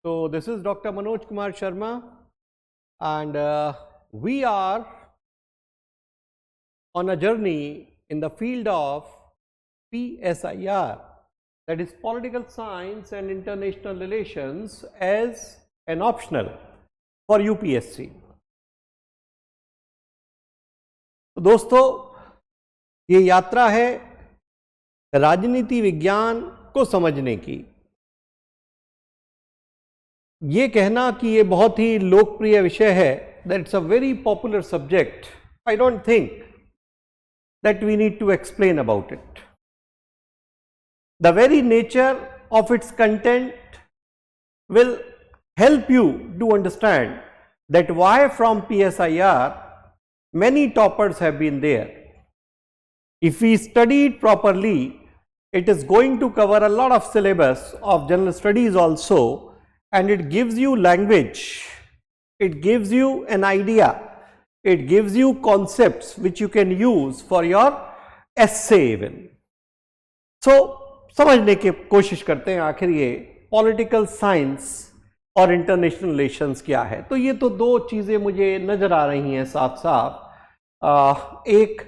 So this is Dr. Manoj Kumar Sharma, and we are on a journey in the field of PSIR, that is Political Science and International Relations, as an optional for UPSC. तो दोस्तों, ये यात्रा है राजनीति विज्ञान को समझने की। ये कहना कि ये बहुत ही लोकप्रिय विषय है, that it's a very popular subject, I don't think that we need to explain about it. The very nature of its content will help you to understand that why from PSIR many toppers have been there. If we study it properly, it is going to cover a lot of syllabus of general studies also, and it gives you language, it gives you an idea, it gives you concepts which you can use for your essay even. So समझने की कोशिश करते हैं आखिर ये political science और international relations क्या है। तो ये तो दो चीज़ें मुझे नज़र आ रही हैं साफ साफ। एक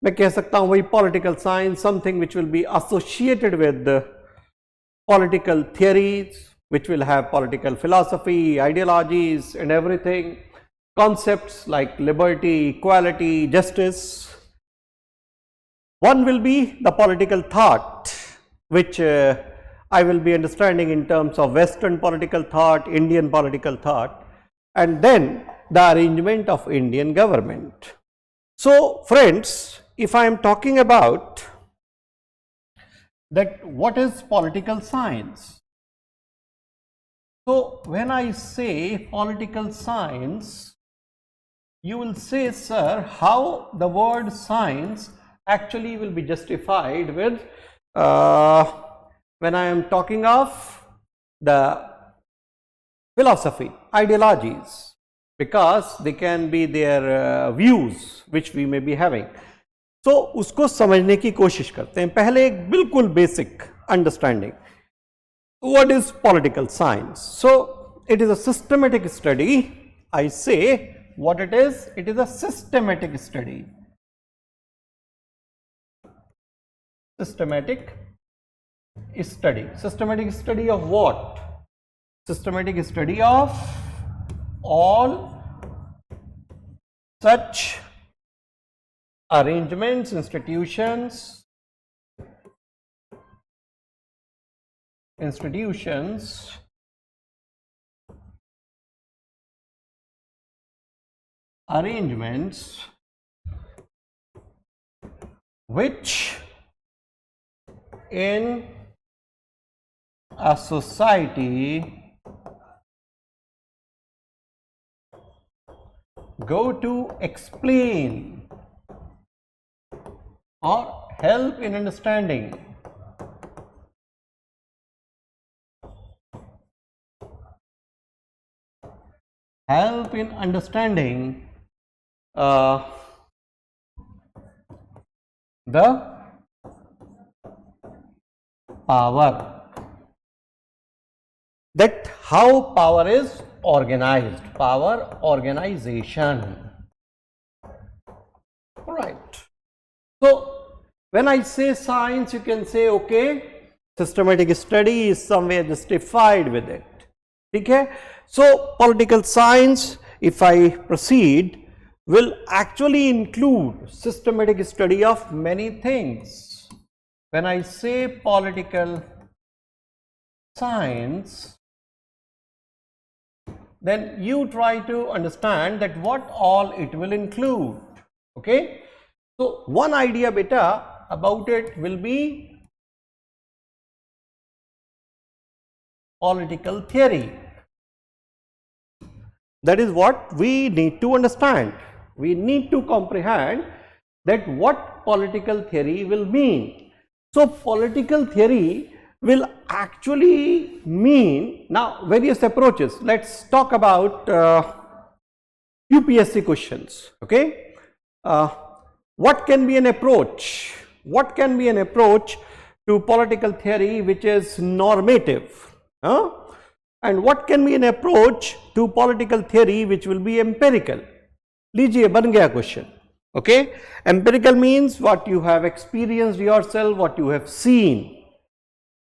मैं कह सकता हूँ वही political science, something which will be associated with political theories, which will have political philosophy, ideologies and everything, concepts like liberty, equality, justice. One will be the political thought, which I will be understanding in terms of Western political thought, Indian political thought, and then the arrangement of Indian government. So friends, if I am talking about that what is political science, so when I say political science, you will say, sir, how the word science actually will be justified with when I am talking of the philosophy, ideologies, because they can be their views which we may be having. So उसको समझने की कोशिश करते हैं। पहले एक बिल्कुल basic understanding. What is political science? So it is a systematic study. I say what it is a systematic study. Systematic study of what? Systematic study of all such arrangements, institutions arrangements which in a society go to explain or help in understanding the power, that how power is organized, power organization. All right. So when I say science, you can say, okay, systematic study is somewhere justified with it. Okay. So political science, if I proceed, will actually include systematic study of many things. When I say political science, then you try to understand that what all it will include. Okay. So one idea beta about it will be political theory. That is what we need to understand. We need to comprehend that what political theory will mean. So political theory will actually mean now various approaches. Let's talk about UPSC questions. Okay, what can be an approach? What can be an approach to political theory which is normative? and what can be an approach to political theory which will be empirical. लीजिए बन गया question. Okay, empirical means what you have experienced yourself, what you have seen.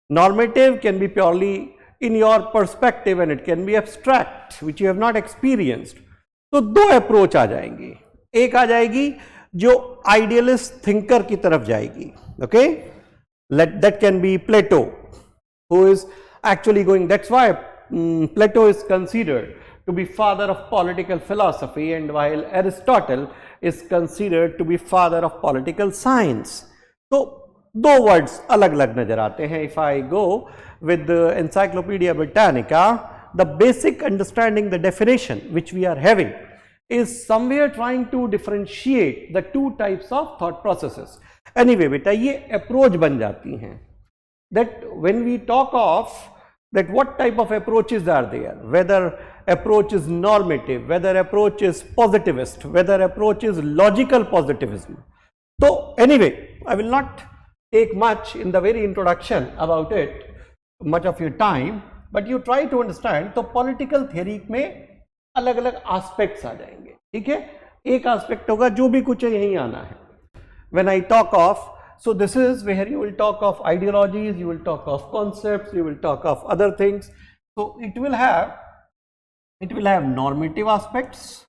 Normative can be purely in your perspective and it can be abstract which you have not experienced. तो दो approach आ जाएंगी. एक आ जाएगी जो idealist thinker की तरफ जाएगी. Okay, that can be Plato, who is actually going, that's why Plato is considered to be father of political philosophy, and while Aristotle is considered to be father of political science. तो दो words अलग अलग नजर आते हैं. If I go with the Encyclopedia Britannica, the basic understanding, the definition which we are having is somewhere trying to differentiate the two types of thought processes. Anyway, बेटा ये approach बन जाती हैं. That when we talk of that what type of approaches are there, whether approach is normative, whether approach is positivist, whether approach is logical positivism. So anyway, I will not take much in the very introduction about it, much of your time, but you try to understand. तो political theory में अलग अलग aspects आ जाएंगे. ठीक है, एक aspect होगा जो भी कुछ है यहीं आना है. When I talk of, so this is where you will talk of ideologies, you will talk of concepts, you will talk of other things. So it will have normative aspects,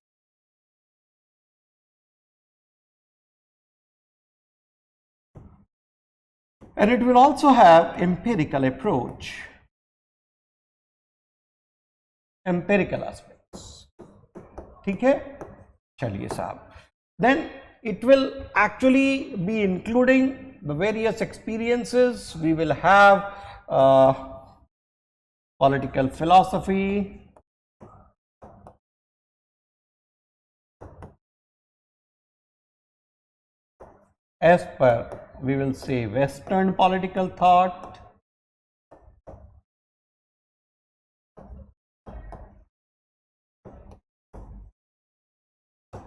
and it will also have empirical approach, empirical aspects. ठीक है, चलिए साहब. Then it will actually be including the various experiences. We will have political philosophy, as per we will say Western political thought,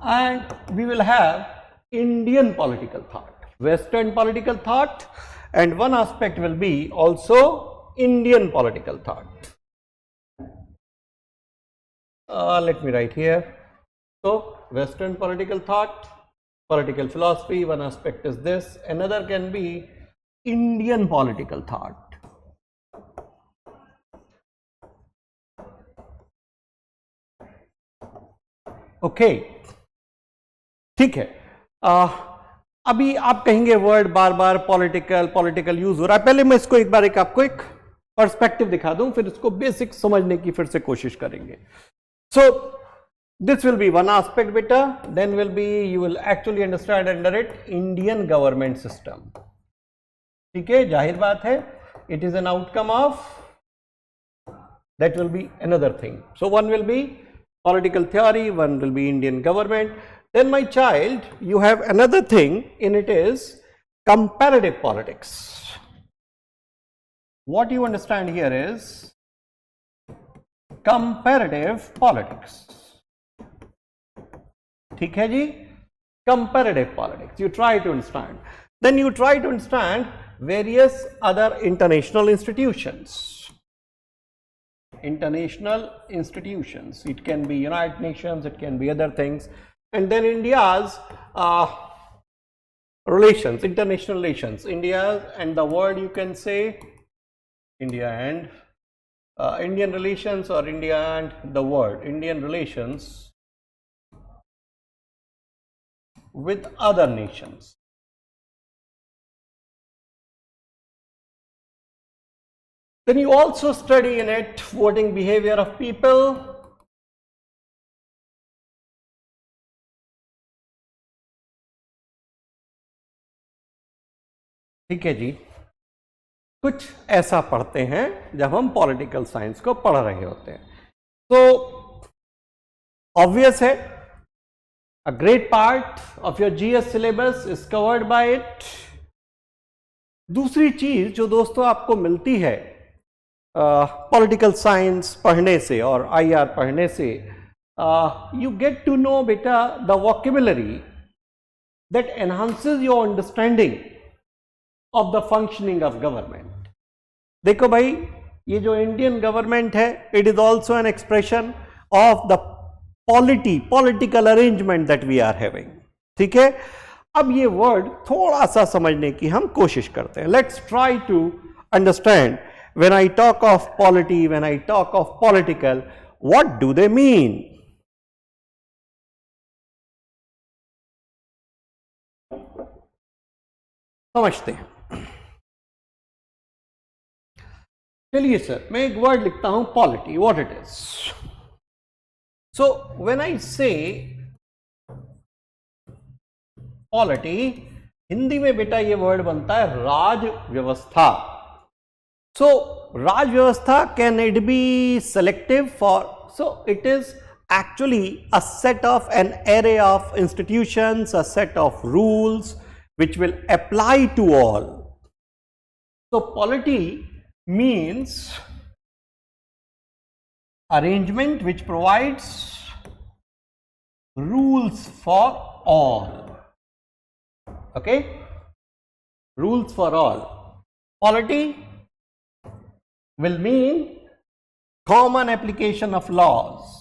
and we will have Indian political thought, Western political thought, and one aspect will be also Indian political thought. Let me write here. So Western political thought, political philosophy, one aspect is this, another can be Indian political thought. Okay, ठीक है. अभी आप कहेंगे word बार बार political use हो रहा है. पहले मैं इसको एक बार आपको एक पर्सपेक्टिव दिखा दूं, फिर इसको बेसिक समझने की फिर से कोशिश करेंगे. सो this will be one aspect beta. Then will be, you will actually understand under it Indian government system. ठीक है, जाहिर बात है, it is an outcome of, that will be another thing. So one will be political theory, one will be Indian government. Then my child, you have another thing in it is comparative politics. What you understand here is comparative politics. ठीक है जी, comparative politics. You try to understand. Then you try to understand various other international institutions. International institutions. It can be United Nations, it can be other things. And then India's relations, international relations. India and the world, you can say India and Indian relations, or India and the world. Indian relations with other nations. Then you also study in it voting behavior of people. ठीक है जी, कुछ ऐसा पढ़ते हैं जब हम political science को पढ़ रहे होते हैं. तो ऑब्वियस है, a great part of your GS syllabus is covered by it. दूसरी चीज जो दोस्तों आपको मिलती है पॉलिटिकल साइंस पढ़ने से और IR पढ़ने से, you get to know बेटा the vocabulary that enhances your understanding of the functioning of government. देखो भाई, ये जो इंडियन गवर्नमेंट है, it is also an expression of the political arrangement that we are having. ठीक है, अब ये वर्ड थोड़ा सा समझने की हम कोशिश करते हैं। Let's try to understand when I talk of polity, when I talk of political, what do they mean. समझते हैं। चलिए सर, मैं एक वर्ड लिखता हूं polity, what it is. So when I say polity, Hindi में बेटा ये वर्ड बनता है राज व्यवस्था। सो राज व्यवस्था, can it be selective for, so it is actually a set of an array of institutions, a set of rules which will apply to all. So polity means arrangement which provides rules for all. Okay, rules for all. Polity will mean common application of laws.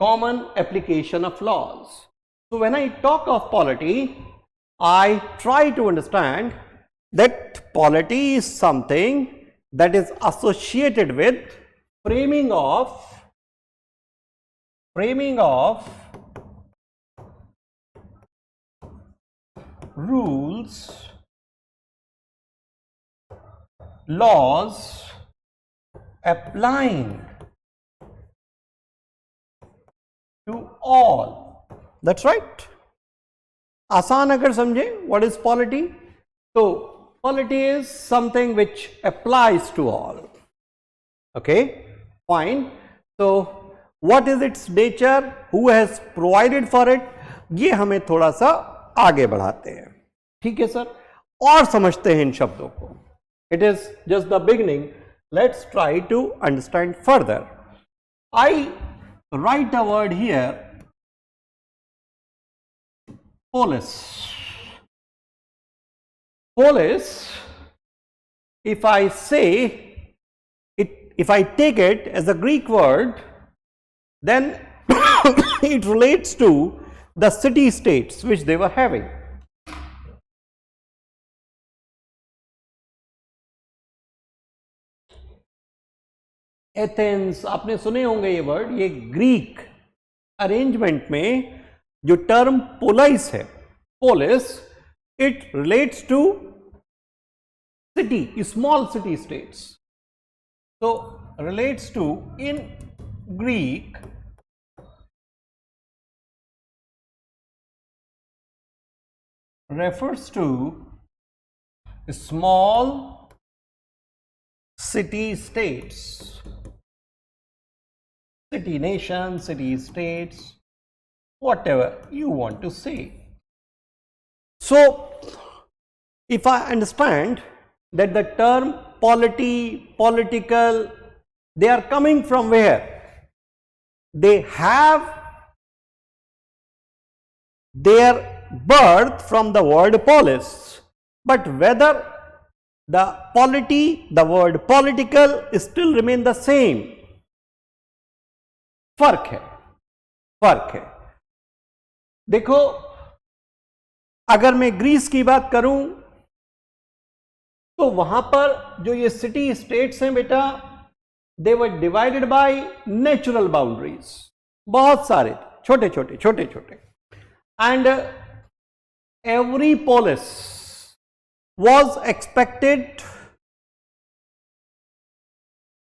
Common application of laws. So when I talk of polity, I try to understand that polity is something that is associated with framing of rules, laws applying to all. That's right. आसान अगर समझे what is polity, तो polity is something which applies to all. Okay, fine. So what is its nature, who has provided for it, ये हमें थोड़ा सा आगे बढ़ाते हैं। ठीक है सर, और समझते हैं इन शब्दों को। It is just the beginning. Let's try to understand further. I write a word here, polis. Polis, if I say it, if I take it as a Greek word, then it relates to the city states which they were having. Athens, आपने सुने होंगे ये word, ये Greek arrangement में जो term polis है, polis, it relates to city, small city states. So relates to, in Greek, refers to small city states, city nation, city states, whatever you want to say. So if I understand that the term polity, political, they are coming from where? They have their birth from the word polis, but whether the polity, the word political still remain the same. फर्क है, फर्क है. देखो, अगर मैं Greece की बात करूं तो वहां पर जो ये सिटी स्टेट्स हैं बेटा, they were divided by natural boundaries, बहुत सारे छोटे छोटे छोटे छोटे, and every polis was expected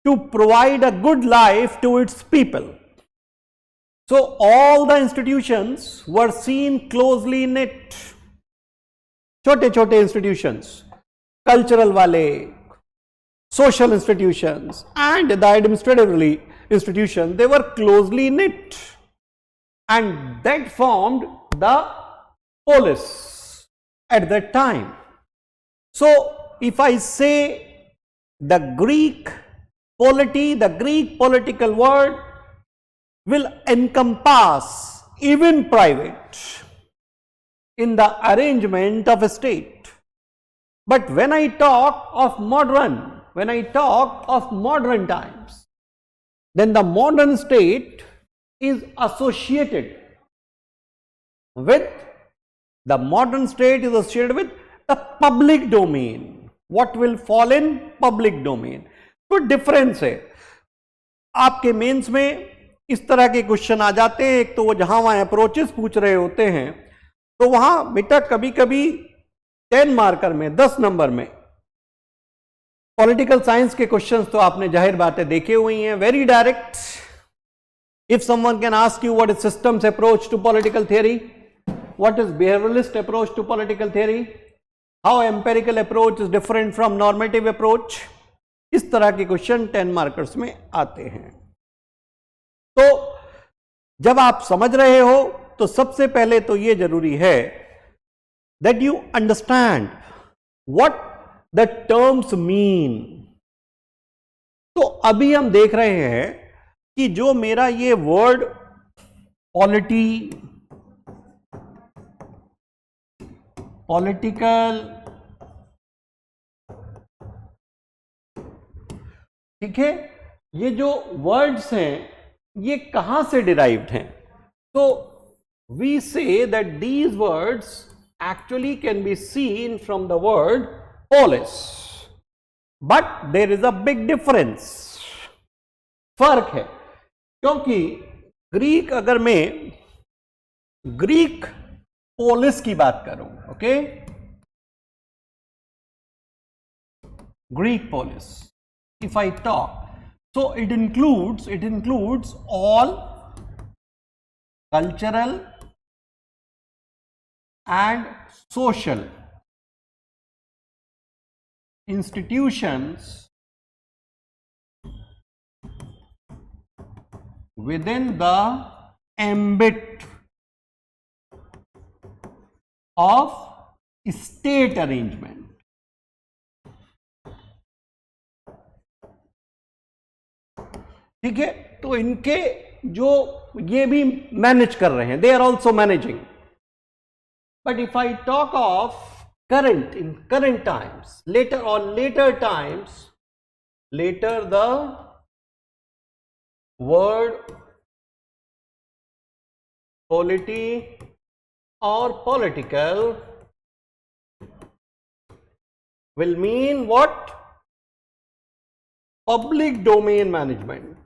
to provide a good life to its people. So all the institutions were seen closely knit. छोटे छोटे institutions, cultural वाले, social institutions and the administrative institutions, they were closely knit, and that formed the polis at that time. So if I say the Greek polity, the Greek political word will encompass even private in the arrangement of a state. But when I talk of modern times, then the modern state is associated with the public domain. What will fall in public domain? तो difference है. आपके mains में इस तरह के question आ जाते हैं. एक तो वो जहां वहां अप्रोचेस पूछ रहे होते हैं, तो वहां बेटा कभी कभी 10 मार्कर में 10 नंबर में पॉलिटिकल साइंस के क्वेश्चंस तो आपने जाहिर बातें देखे हुई हैं, very direct. If someone can ask you what is systems approach to political theory, what is behaviouralist approach to political theory, how empirical approach is different from normative approach, इस तरह के क्वेश्चन 10 मार्कर्स में आते हैं. तो जब आप समझ रहे हो तो सबसे पहले तो यह जरूरी है that you understand what the terms mean. तो अभी हम देख रहे हैं कि जो मेरा ये वर्ड पॉलिटिकल, ठीक है, ये जो वर्ड्स हैं ये कहां से डिराइव्ड हैं? तो we say that these words actually can be seen from the word polis, but there is a big difference. फर्क है, क्योंकि ग्रीक, अगर मैं ग्रीक पोलिस की बात करूं, okay, Greek police, if I talk, so it includes all cultural and social institutions within the ambit of state arrangement. ठीक है, तो इनके जो ये भी मैनेज कर रहे हैं, they are also managing. But if I talk of in current times, later times, the word polity or political will mean what? Public domain management,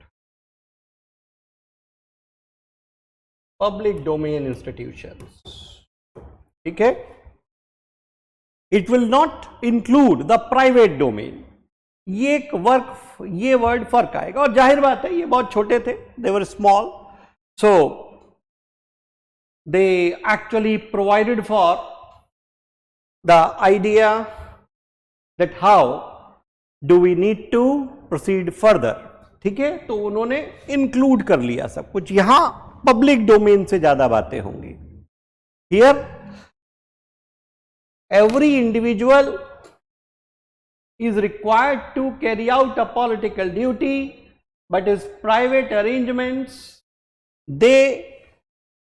public domain institutions. ठीक है, it will not include the private domain. ये word फर्क आएगा. और जाहिर बात है ये बहुत छोटे थे, they were small, so they actually provided for the idea that how do we need to proceed further. ठीक है, तो उन्होंने इंक्लूड कर लिया सब कुछ. यहां पब्लिक डोमेन से ज्यादा बातें होंगी. Here every individual is required to carry out a political duty, but his private arrangements, they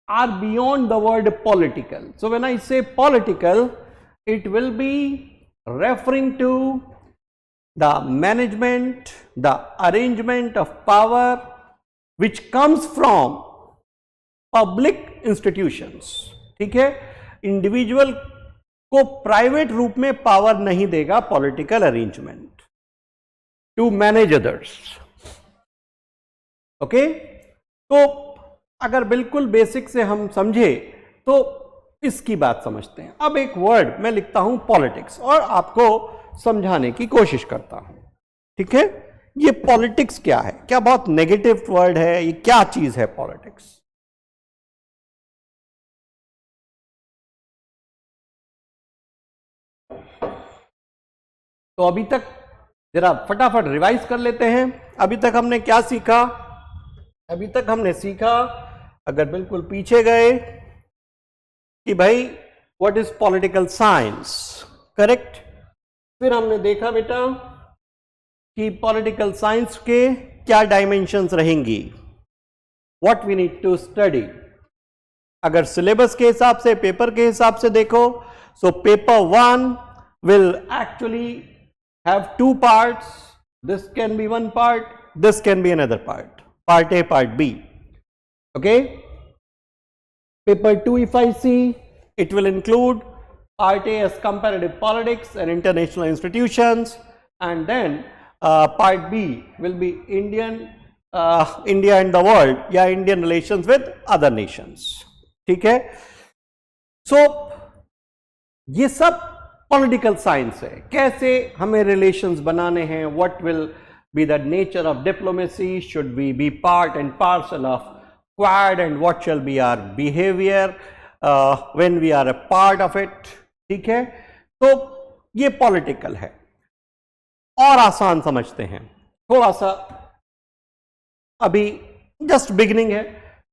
are beyond the word political. So when I say political, it will be referring to the management, the arrangement of power which comes from public institutions. ठीक है, individual को private रूप में power नहीं देगा political arrangement to manage others. Okay, तो अगर बिल्कुल बेसिक से हम समझे तो इसकी बात समझते हैं. अब एक वर्ड मैं लिखता हूं पॉलिटिक्स और आपको समझाने की कोशिश करता हूं. ठीक है, ये पॉलिटिक्स क्या है? क्या बहुत नेगेटिव वर्ड है? ये क्या चीज है पॉलिटिक्स? तो अभी तक जरा फटाफट रिवाइज कर लेते हैं. अभी तक हमने क्या सीखा? अभी तक हमने सीखा, अगर बिल्कुल पीछे गए, कि भाई what is political science, correct. फिर हमने देखा बेटा कि पॉलिटिकल साइंस के क्या डायमेंशंस रहेंगी, what we need to study. अगर सिलेबस के हिसाब से, पेपर के हिसाब से देखो, so paper 1 will actually have 2 parts. This can be one part, this can be another part, part A, part B. Okay, paper 2, if I see, it will include part A as comparative politics and international institutions, and then part B will be India and the world, या Indian relations with other nations. ठीक है, so ये सब political science है, कैसे हमें relations बनाने हैं, what will be the nature of diplomacy, should we be part and parcel of Quad, and what shall be our behaviour when we are a part of it. ठीक है, तो ये political है. और आसान समझते हैं थोड़ा सा, अभी जस्ट बिगिनिंग है,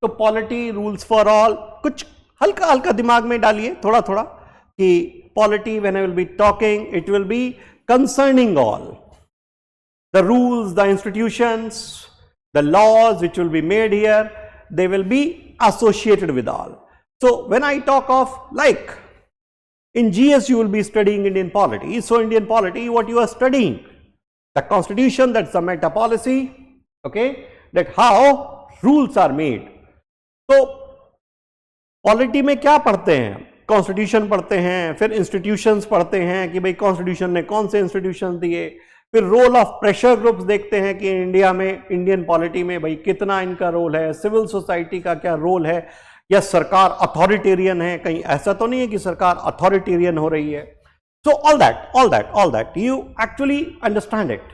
तो पॉलिटी रूल्स फॉर ऑल कुछ हल्का हल्का दिमाग में डालिए थोड़ा थोड़ा, कि polity, when I will be talking, it will be concerning all the rules, the institutions, the laws which will be made here, they will be associated with all. So when I talk of, like in GS you will be studying Indian polity, so Indian polity, what you are studying, the constitution, that's the meta policy, okay, that how rules are made. So polity में क्या पढ़ते हैं, constitution पढ़ते हैं, फिर institutions पढ़ते हैं कि भाई कॉन्स्टिट्यूशन ने कौन से इंस्टीट्यूशन दिए, फिर रोल ऑफ प्रेशर ग्रुप्स देखते हैं कि इंडिया में, इंडियन पॉलिटी में भाई कितना इनका रोल है, सिविल सोसाइटी का क्या रोल है, या सरकार अथॉरिटेरियन है, कहीं ऐसा तो नहीं है कि सरकार अथॉरिटेरियन हो रही है. So all that you actually understand it.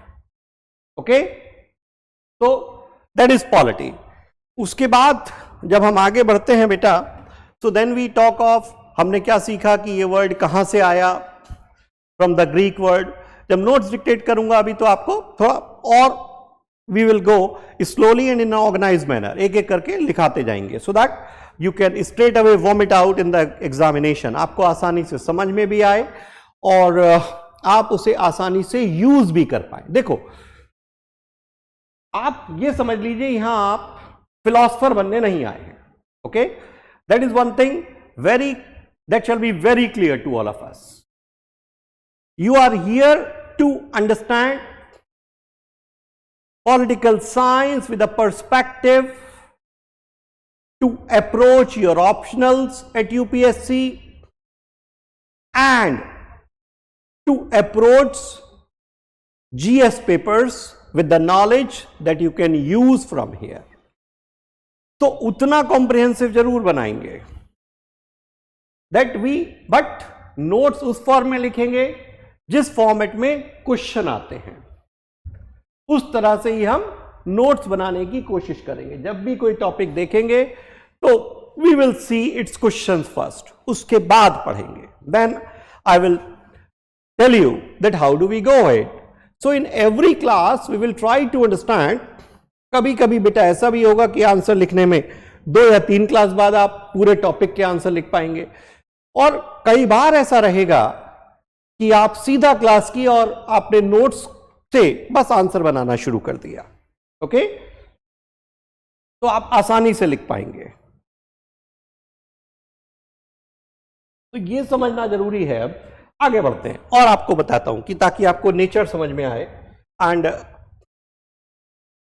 Okay, तो दैट इज पॉलिटी. उसके बाद जब हम आगे बढ़ते हैं बेटा, so then we talk of, हमने क्या सीखा कि ये वर्ड कहां से आया, फ्रॉम द ग्रीक वर्ड. जब नोट्स डिक्टेट करूंगा अभी तो आपको थोड़ा और, we will go slowly and in organise manner, एक एक करके लिखाते जाएंगे, so that you can straight away vomit out in the examination, आपको आसानी से समझ में भी आए और आप उसे आसानी से यूज भी कर पाए. देखो आप ये समझ लीजिए, यहां आप फिलोसफर बनने नहीं आए हैं. Okay, that is one thing that shall be very clear to all of us. You are here to understand political science with a perspective to approach your optionals at UPSC and to approach GS papers with the knowledge that you can use from here. तो उतना comprehensive जरूर बनाएंगे, that we, but notes उस form में लिखेंगे जिस format में question आते हैं, उस तरह से ही हम नोट्स बनाने की कोशिश करेंगे. जब भी कोई टॉपिक देखेंगे तो we will see its questions first, उसके बाद पढ़ेंगे. Then I will tell you that how do we go ahead. So in every class we will try to understand. कभी कभी बेटा ऐसा भी होगा कि आंसर लिखने में 2 या 3 क्लास बाद आप पूरे टॉपिक के आंसर लिख पाएंगे, और कई बार ऐसा रहेगा कि आप सीधा क्लास की और आपने नोट्स से बस आंसर बनाना शुरू कर दिया. ओके, तो आप आसानी से लिख पाएंगे. तो ये समझना जरूरी है. अब आगे बढ़ते हैं और आपको बताता हूं कि ताकि आपको नेचर समझ में आए. एंड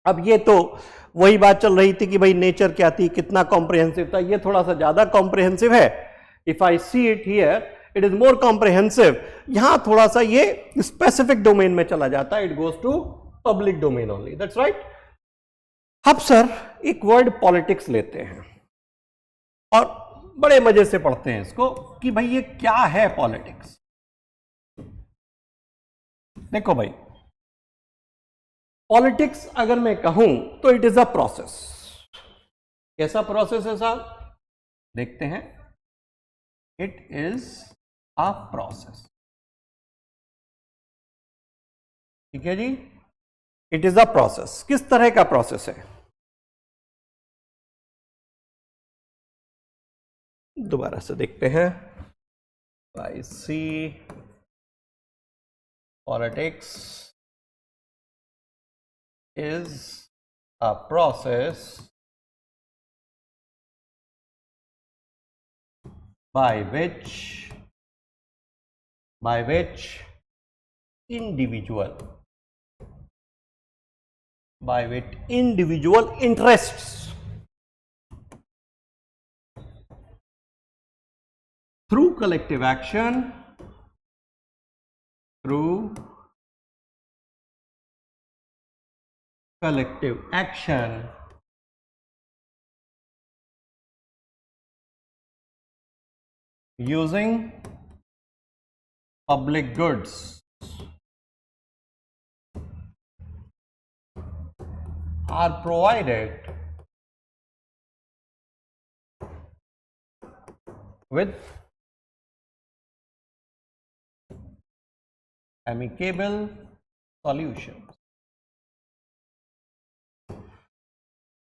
अब ये तो वही बात चल रही थी कि भाई नेचर क्या थी, कितना कॉम्प्रिहेंसिव था, ये थोड़ा सा ज्यादा कॉम्प्रिहेंसिव है. If I see it here, it is more comprehensive. यहां थोड़ा सा ये स्पेसिफिक डोमेन में चला जाता है, it goes to public domain only. That's right. अब सर एक वर्ड पॉलिटिक्स लेते हैं और बड़े मजे से पढ़ते हैं इसको कि भाई ये क्या है पॉलिटिक्स. देखो भाई, पॉलिटिक्स अगर मैं कहूं तो इट इज अ प्रोसेस. कैसा प्रोसेस है साहब, देखते हैं. It is a process. ठीक है जी, इट इज अ प्रोसेस. किस तरह का प्रोसेस है, दोबारा से देखते हैं. आई सी politics is a process by which individual interests through collective action using public goods are provided with amicable solutions.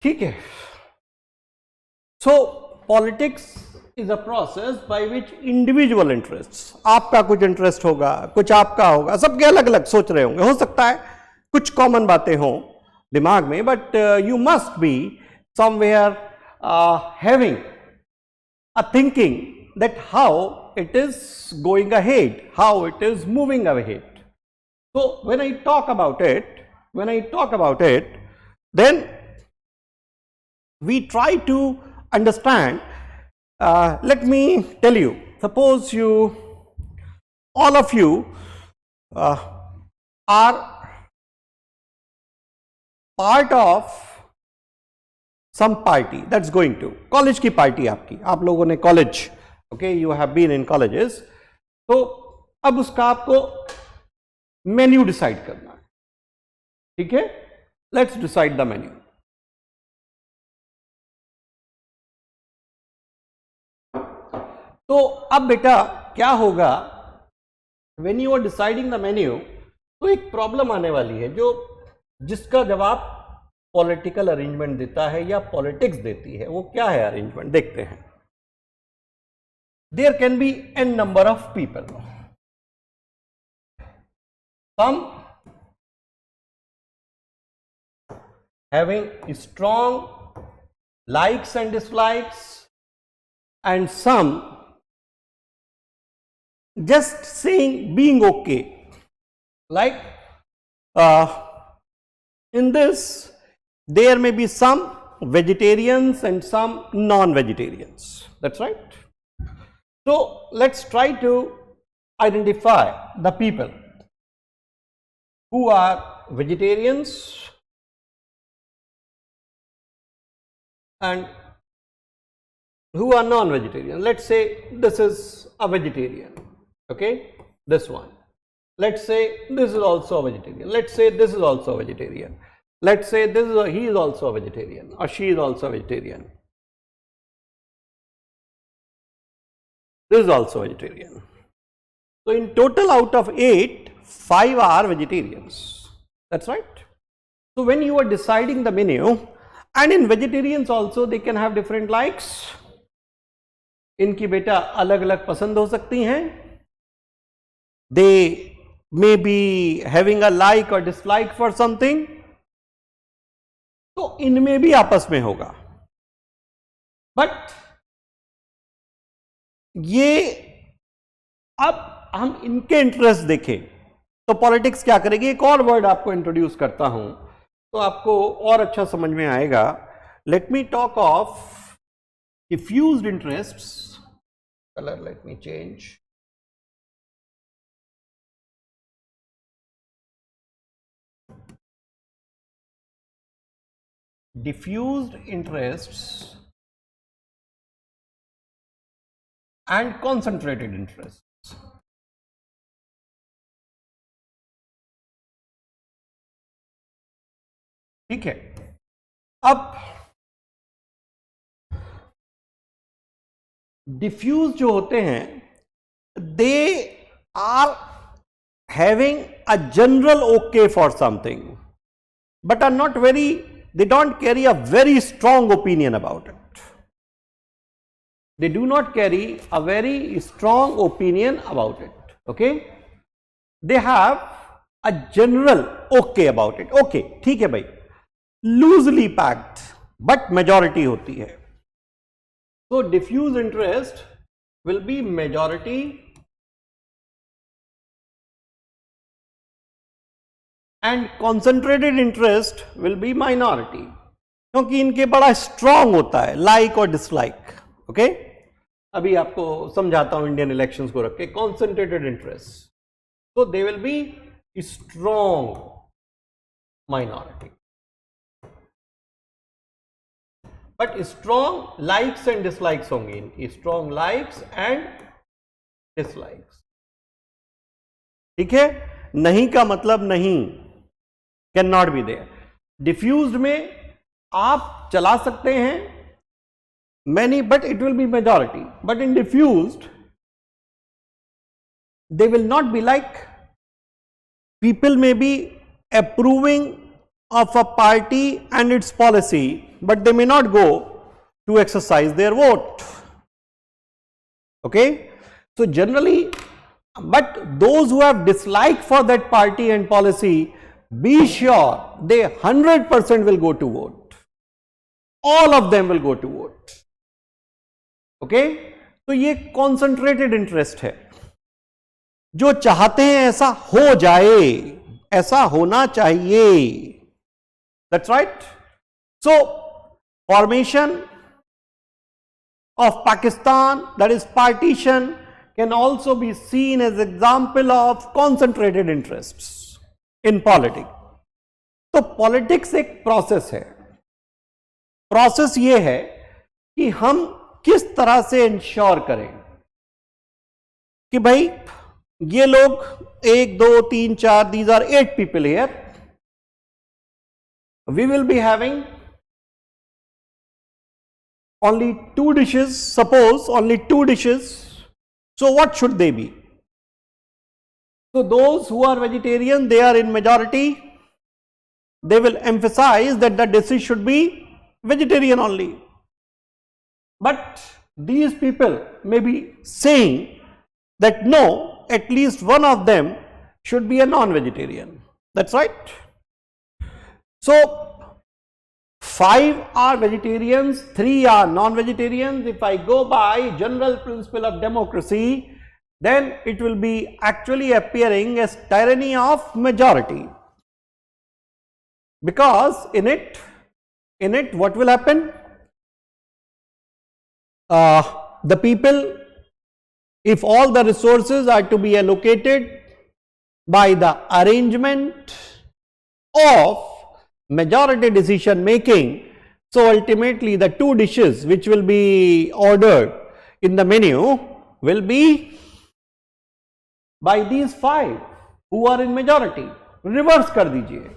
ठीक है. So politics is a process by which individual interests, आपका कुछ इंटरेस्ट होगा, कुछ आपका होगा, सबके अलग अलग सोच रहे होंगे, हो सकता है कुछ कॉमन बातें हों दिमाग में, but you must be somewhere having a thinking that how it is going ahead, how it is moving ahead. So when I talk about it, then we try to understand. Let me tell you, suppose all of you are part of some party that's going to college की party आपकी, आप लोगों ने college, okay, you have been in colleges, तो अब उसका आपको menu decide करना है. ठीक है, लेट्स डिसाइड द मेन्यू. तो अब बेटा क्या होगा, when you are deciding the menu, तो एक प्रॉब्लम आने वाली है जिसका जवाब पॉलिटिकल अरेंजमेंट देता है या पॉलिटिक्स देती है. वो क्या है अरेंजमेंट, देखते हैं. There can be an number of people, some having strong likes and dislikes, and some just saying being okay. Like in this there may be some vegetarians and some non-vegetarians, that's right. So let's try to identify the people who are vegetarians and who are non-vegetarian. Let's say this is a vegetarian, okay, this one. Let's say this is also a vegetarian. Let's say this is also a vegetarian. Let's say he is also a vegetarian or she is also a vegetarian. This is also vegetarian. So in total, out of 8, 5 are vegetarians. That's right. So when you are deciding the menu, and in vegetarians also they can have different likes. इनकी बेटा अलग अलग पसंद हो सकती हैं. They may be having a like or dislike for something. तो इनमें भी आपस में होगा. बट ये अब हम इनके इंटरेस्ट देखें तो पॉलिटिक्स क्या करेगी. एक और वर्ड आपको इंट्रोड्यूस करता हूं तो आपको और अच्छा समझ में आएगा. Late me talk of diffused interests. Color, let me change. Diffused interests and concentrated interests. ठीक है. अब डिफ्यूज जो होते हैं, they are having a general okay for something but are not very, they don't carry a very strong opinion about it. They do not carry a very strong opinion about it. Okay, they have a general okay about it. Okay, ठीक है भाई, loosely packed but majority होती है. So diffuse interest will be majority and concentrated interest will be minority, क्योंकि इनके बड़ा strong होता है लाइक और डिसलाइक. ओके, अभी आपको समझाता हूं इंडियन इलेक्शंस को रख के. कॉन्सेंट्रेटेड इंटरेस्ट, तो दे will B strong minority, but strong likes and dislikes होंगी इनकी, स्ट्रांग लाइक्स एंड डिसलाइक्स. ठीक है, नहीं का मतलब नहीं, can not be there. Diffused में आप चला सकते हैं many, but it will be majority. But in diffused, they will not be like, people may be approving of a party and its policy, but they may not go to exercise their vote. Okay, so generally, but those who have dislike for that party and policy, be sure they 100% will go to vote. All of them will go to vote. Okay, तो ये concentrated interest है. जो चाहते हैं ऐसा हो जाए, ऐसा होना चाहिए. That's right. So formation of Pakistan, that is partition, can also be seen as example of concentrated interest in politics. तो पॉलिटिक्स एक प्रोसेस है. प्रोसेस ये है कि हम किस तरह से इंश्योर करें कि भाई ये लोग 1 2 3 4, these are 8 people here, we will be having only 2 dishes, suppose only 2 dishes, so what should they be? So those who are vegetarian, they are in majority, they will emphasize that the dishes should be vegetarian only. But these people may be saying that no, at least one of them should be a non-vegetarian. That's right. So 5 are vegetarians, 3 are non-vegetarians. If I go by general principle of democracy, then it will be actually appearing as tyranny of majority. Because in it what will happen? The people, if all the resources are to be allocated by the arrangement of majority decision making, so ultimately the 2 dishes which will be ordered in the menu will be by these 5 who are in majority. Reverse कर दीजिए.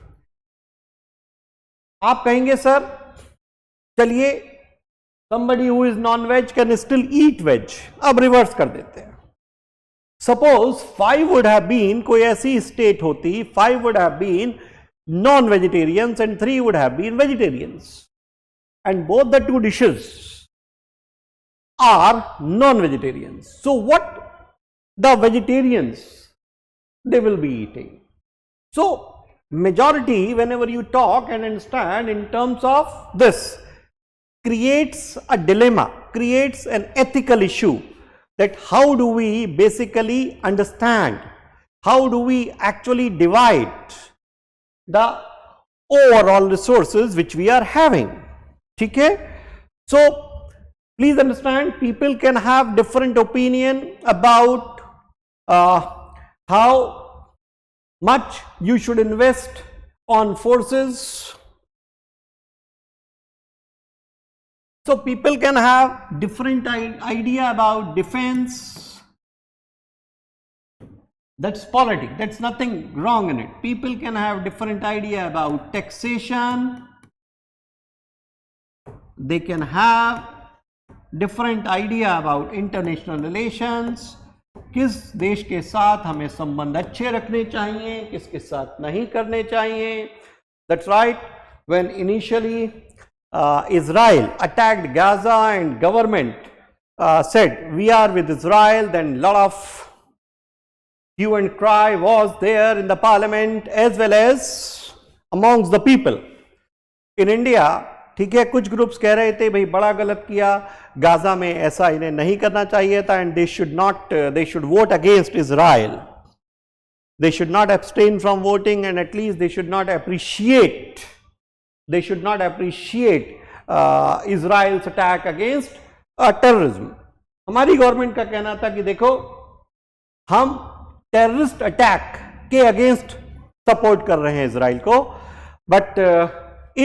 आप कहेंगे sir चलिए somebody who is non-veg can still eat veg. अब reverse कर देते हैं. Suppose 5 would have been, कोई ऐसी स्टेट होती, 5 would have been non-vegetarians and 3 would have been vegetarians, and both the 2 dishes are non-vegetarians. So what the vegetarians they will be eating? So majority, whenever you talk and understand in terms of this, creates a dilemma, creates an ethical issue, that how do we basically understand, how do we actually divide the overall resources which we are having. ठीक है? So please understand, people can have different opinion about how much you should invest on forces. So people can have different idea about defense. That's politics. That's nothing wrong in it. People can have different idea about taxation. They can have different idea about international relations. किस देश के साथ हमें संबंध अच्छे रखने चाहिए, किसके साथ नहीं करने चाहिए. That's right. When initially Israel attacked Gaza and government said we are with Israel, then lot of hue and cry was there in the parliament as well as amongst the people. In India, ठीक है, कुछ groups कह रहे थे भाई बड़ा गलत किया, गाजा में ऐसा इन्हें नहीं करना चाहिए था, and they should vote against Israel, they should not abstain from voting, and at least they should not appreciate Israel's attack against terrorism. हमारी गवर्नमेंट का कहना था कि देखो हम टेररिस्ट अटैक के अगेंस्ट सपोर्ट कर रहे हैं इजराइल को, but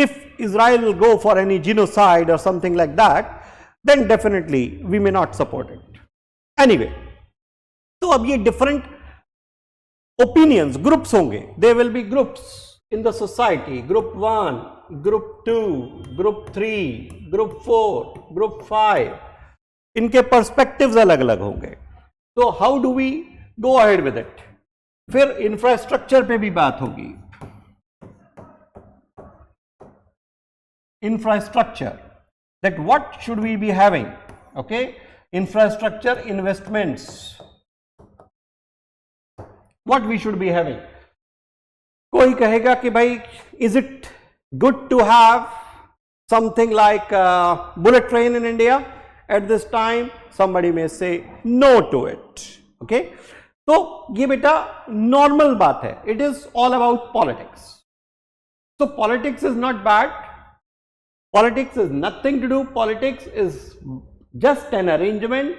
if Israel will go for any genocide और something like that, then definitely we may not support it anyway. तो अब ये डिफरेंट ओपिनियंस, ग्रुप्स होंगे, they will be groups in the society, group 1, group 2, group 3, group 4, group 5, इनके perspectives अलग अलग होंगे. तो how do we go ahead with it? फिर इंफ्रास्ट्रक्चर पे भी बात होगी. Infrastructure, that what should we be having, okay, infrastructure investments, what we should be having. कोई कहेगा कि भाई is it good to have something like bullet train in India at this time? Somebody may say no to it. Okay, तो ये बेटा normal बात है. It is all about politics. So politics is not bad. Politics is nothing to do. Politics is just an arrangement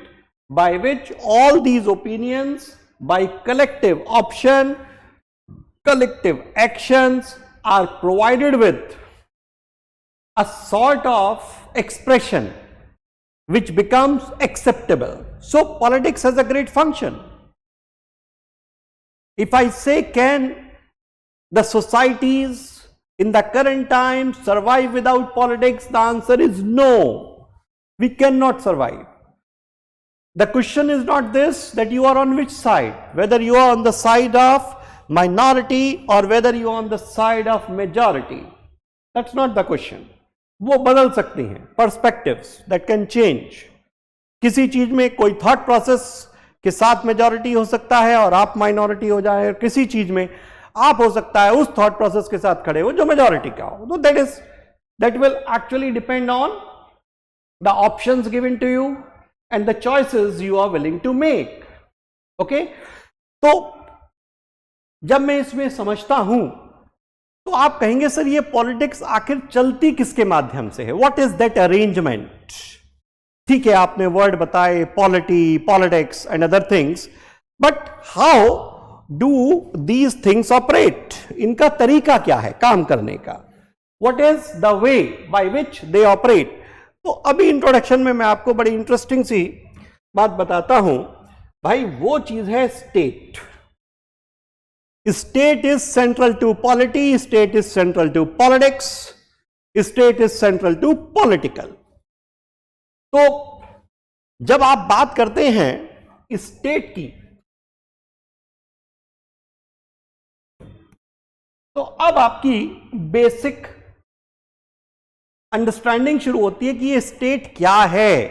by which all these opinions, by collective option, collective actions, are provided with a sort of expression which becomes acceptable. So politics has a great function. If I say, can the societies in the current time survive without politics, the answer is no. We cannot survive. The question is not this, that you are on which side, whether you are on the side of minority or whether you are on the side of majority. That's not the question. वो बदल सकती हैं, perspectives that can change. किसी चीज में कोई thought process के साथ majority हो सकता है और आप minority हो जाए, और किसी चीज में आप हो सकता है उस thought process के साथ खड़े हो जो majority का हो. तो that will actually depend on the options given to you and the choices you are willing to make. Okay, तो जब मैं इसमें समझता हूं तो आप कहेंगे सर ये पॉलिटिक्स आखिर चलती किसके माध्यम से है? What is that arrangement? ठीक है, आपने वर्ड बताए politics and other things, but how do these things operate? इनका तरीका क्या है काम करने का? What is the way by which they operate? तो अभी इंट्रोडक्शन में मैं आपको बड़ी इंटरेस्टिंग सी बात बताता हूं. भाई वो चीज है state. State is central to polity, state is central to politics, state is central to political. तो जब आप बात करते हैं स्टेट की, तो अब आपकी बेसिक अंडरस्टैंडिंग शुरू होती है कि ये स्टेट क्या है.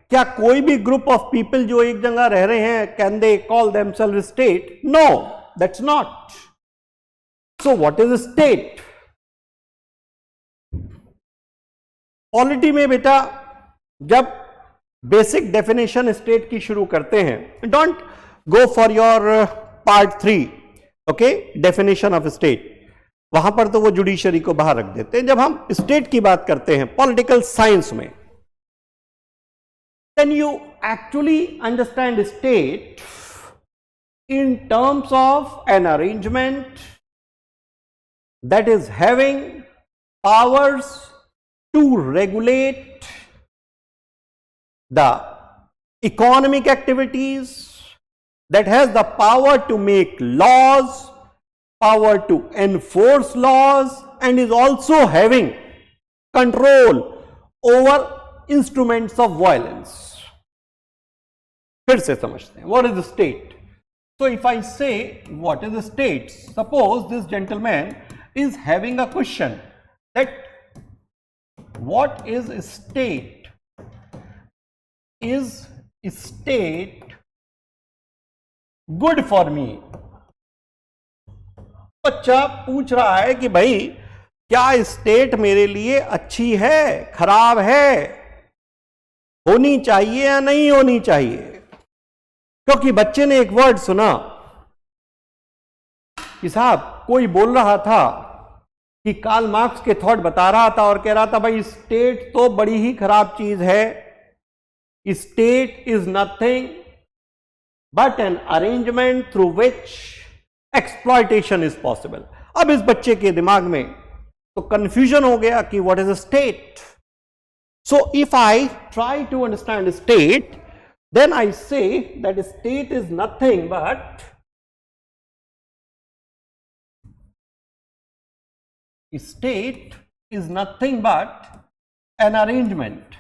क्या कोई भी ग्रुप ऑफ पीपल जो एक जगह रह रहे हैं, can they call themselves state? No, that's not. So what is state? Polity में बेटा जब बेसिक डेफिनेशन स्टेट की शुरू करते हैं, don't go for your part 3, okay, definition of state. वहां पर तो वो जुडिशरी को बाहर रख देते हैं. जब हम स्टेट की बात करते हैं पॉलिटिकल साइंस में, then you actually understand state in terms of an arrangement that is having powers to regulate the economic activities, that has the power to make laws, power to enforce laws, and is also having control over instruments of violence. फिर से समझते हैं, what is the state? So if I say what is the state, suppose this gentleman is having a question that what is state? Is state good for me? बच्चा पूछ रहा है कि भाई क्या स्टेट मेरे लिए अच्छी है, खराब है, होनी चाहिए या नहीं होनी चाहिए? क्योंकि बच्चे ने एक वर्ड सुना कि साहब कोई बोल रहा था कि कार्ल मार्क्स के थॉट बता रहा था और कह रहा था भाई स्टेट तो बड़ी ही खराब चीज है, state is nothing but an arrangement through which exploitation is possible. अब इस बच्चे के दिमाग में तो कंफ्यूजन हो गया कि what is a state. So if I try to understand state, then I say that state is nothing but an arrangement.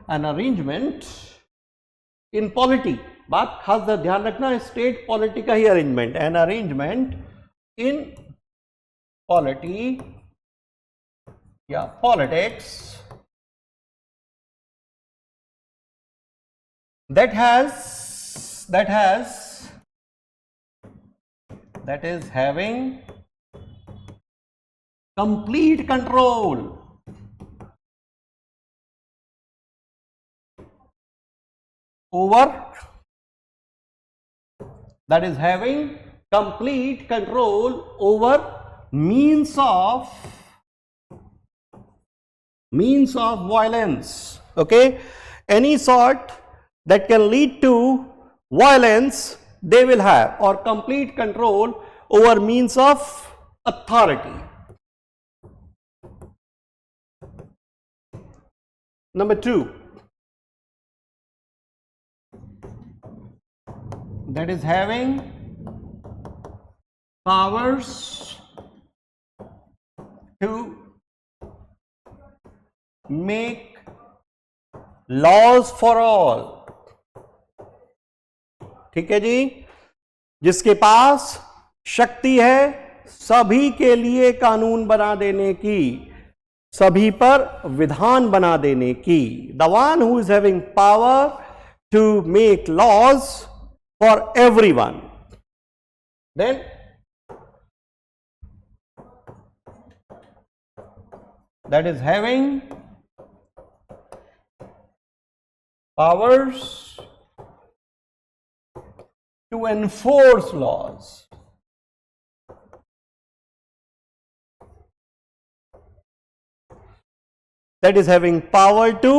An arrangement in polity. बात खास ध्यान रखना, स्टेट पॉलिटी का ही arrangement, an arrangement in polity या politics that is having complete control over means of violence. Okay, any sort that can lead to violence they will have, or complete control over means of authority. Number 2, that is having powers to make laws for all. ठीक है जी, जिसके पास शक्ति है सभी के लिए कानून बना देने की, सभी पर विधान बना देने की. The one who is having power to make laws for everyone. Then that is having powers to enforce laws. That is having power to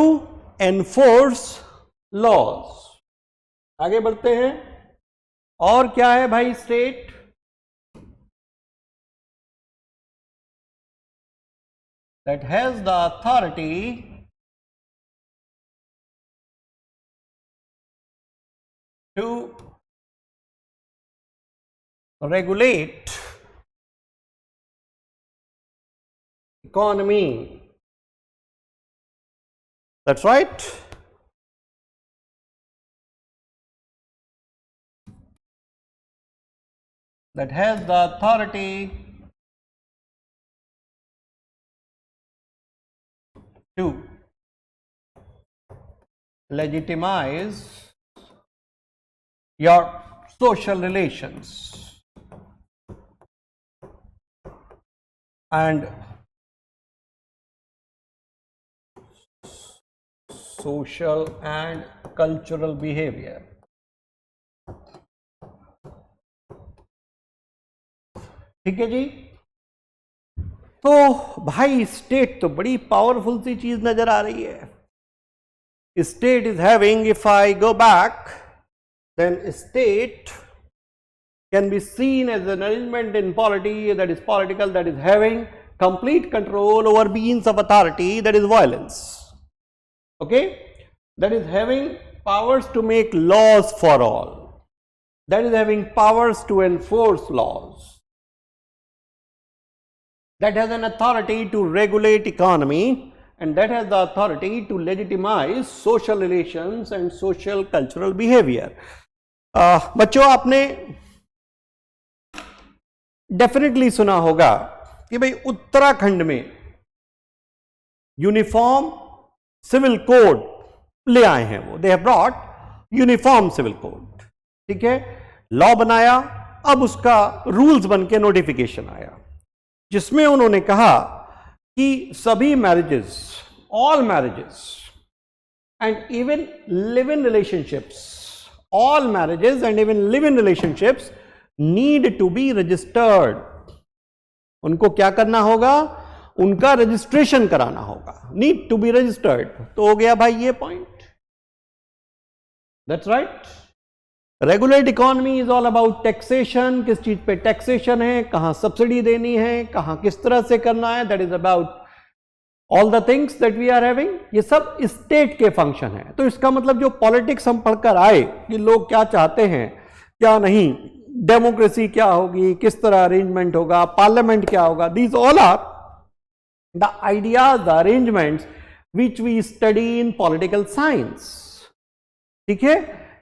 enforce laws. आगे बढ़ते हैं. और क्या है भाई state? That has the authority to regulate economy. That's right. That has the authority to legitimize your social relations and social and cultural behavior. ठीक है जी. तो भाई स्टेट तो बड़ी पावरफुल सी चीज नजर आ रही है. State is having, if I go back, then state can be seen as an arrangement in polity that is political, that is having complete control over means of authority, that is violence. Okay, that is having powers to make laws for all, that is having powers to enforce laws, that has an authority to regulate economy, and that has the authority to legitimize social relations and social cultural behavior. बच्चों आपने definitely सुना होगा कि भाई उत्तराखंड में uniform civil code ले आए हैं वो. They have brought uniform civil code. ठीक है. लॉ बनाया, अब उसका रूल्स बन के नोटिफिकेशन आया, जिसमें उन्होंने कहा कि सभी marriages, all marriages and even live in relationships, all marriages and even live in relationships need to be registered. उनको क्या करना होगा? उनका रजिस्ट्रेशन कराना होगा, नीड टू बी रजिस्टर्ड। तो हो गया भाई ये point, that's right. Regulate economy is all about taxation, किस चीज पे टैक्सेशन है, कहां सब्सिडी देनी है, कहां किस तरह से करना है, that is about all the things that we are having. ये सब स्टेट के फंक्शन है। तो इसका मतलब जो पॉलिटिक्स हम पढ़कर आए कि लोग क्या चाहते हैं क्या नहीं, डेमोक्रेसी क्या होगी, किस तरह अरेंजमेंट होगा, पार्लियामेंट क्या होगा, these all are the ideas, the arrangements which we study in political science. ठीक है,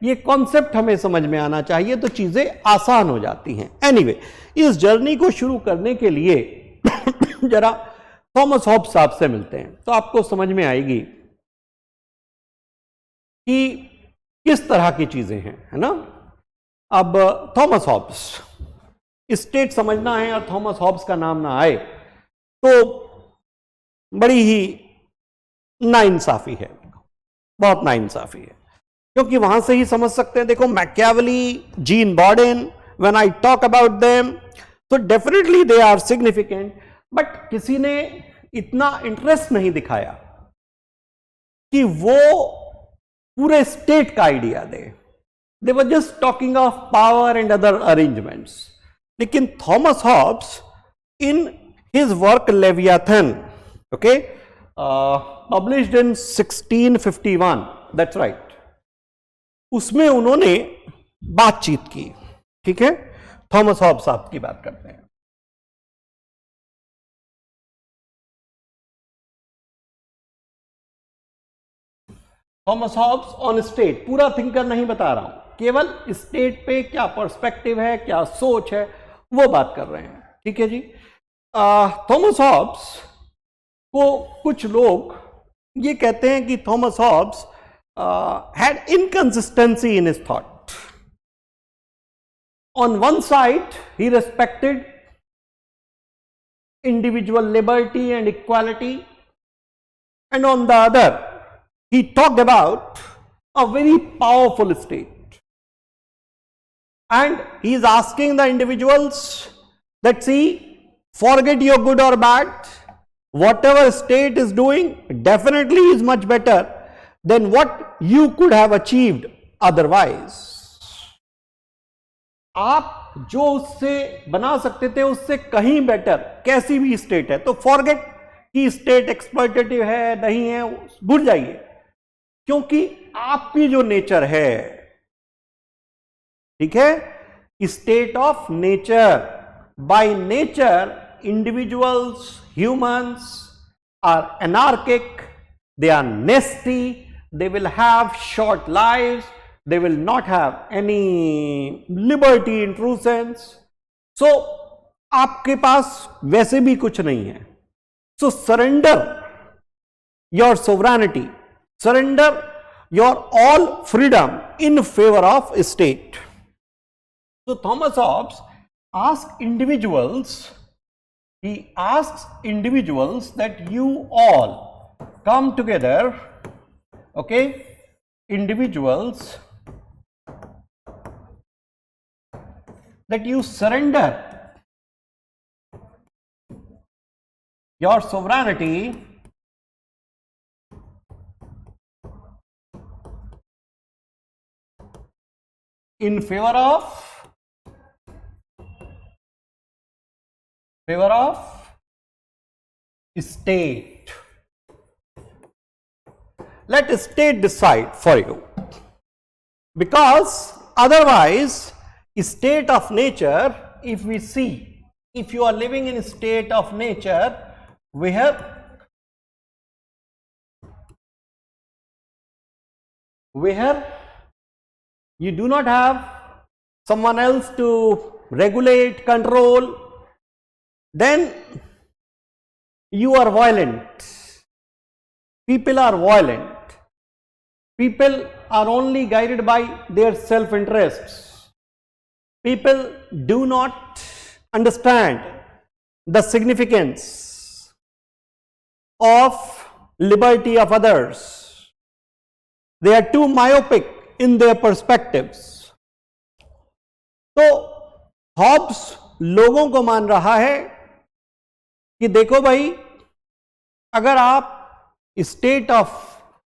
ये कॉन्सेप्ट हमें समझ में आना चाहिए तो चीजें आसान हो जाती हैं। एनीवे, इस जर्नी को शुरू करने के लिए जरा थॉमस हॉब्स साहब से मिलते हैं तो आपको समझ में आएगी कि किस तरह की चीजें हैं, है ना। अब थॉमस हॉब्स, स्टेट समझना है और थॉमस हॉब्स का नाम ना आए तो बड़ी ही नाइंसाफी है, बहुत नाइंसाफी है, क्योंकि वहां से ही समझ सकते हैं। देखो, Machiavelli, Jean Bodin, when I talk about them तो definitely they are significant, but किसी ने इतना इंटरेस्ट नहीं दिखाया कि वो पूरे स्टेट का आइडिया दे। They were just talking of power and other arrangements. लेकिन Thomas Hobbes in his work Leviathan, okay, published in 1651, that's right, उसमें उन्होंने बातचीत की। ठीक है, थॉमस हॉब्स साहब की बात करते हैं। थॉमस हॉब्स ऑन स्टेट, पूरा थिंकर नहीं बता रहा हूं, केवल स्टेट पे क्या पर्सपेक्टिव है, क्या सोच है, वो बात कर रहे हैं। ठीक है जी। थॉमस हॉब्स को कुछ लोग ये कहते हैं कि Thomas Hobbes had inconsistency in his thought. On one side, he respected individual liberty and equality, and on the other, he talked about a very powerful state. And he is asking the individuals that, see, forget your good or bad, whatever state is doing definitely is much better than what you could have achieved otherwise. आप जो उससे बना सकते थे उससे कहीं better कैसी भी स्टेट है, तो फॉरगेट कि स्टेट एक्सप्लॉइटेटिव है नहीं है, भूल जाइए, क्योंकि आपकी जो नेचर है, ठीक है, state of nature, by nature individuals, humans are anarchic, they are nasty, they will have short lives, they will not have any liberty in true sense. So आपके पास वैसे भी कुछ नहीं है, so surrender your sovereignty, surrender your all freedom in favor of state. So Thomas Hobbes asks individuals, he asks individuals that you all come together, okay, individuals, that you surrender your sovereignty in favor of state. Let state decide for you, because otherwise state of nature, if we see, if you are living in a state of nature where you do not have someone else to regulate, control, then you are violent. People are violent. People are only guided by their self-interests. people do not understand the significance of liberty of others. They are too myopic in their perspectives. तो Hobbs लोगों को मान रहा है कि देखो भाई, अगर आप स्टेट ऑफ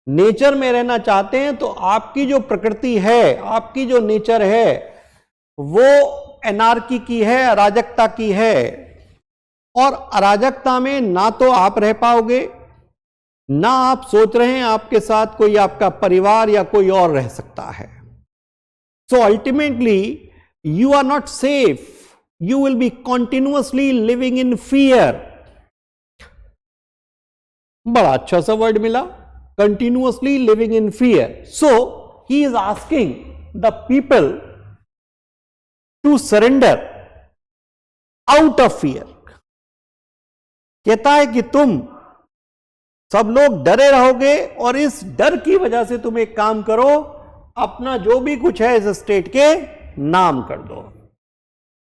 नेचर में रहना चाहते हैं तो आपकी जो प्रकृति है, आपकी जो नेचर है, वो एनार्की की है, अराजकता की है। और अराजकता में ना तो आप रह पाओगे, ना आप सोच रहे हैं आपके साथ कोई आपका परिवार या कोई और रह सकता है। So ultimately you are not safe, you will be continuously living in fear. बड़ा अच्छा सा वर्ड मिला, continuously living in fear. So he is asking the people to surrender out of fear. कहता है कि तुम सब लोग डरे रहोगे और इस डर की वजह से तुम एक काम करो, अपना जो भी कुछ है इस स्टेट के नाम कर दो।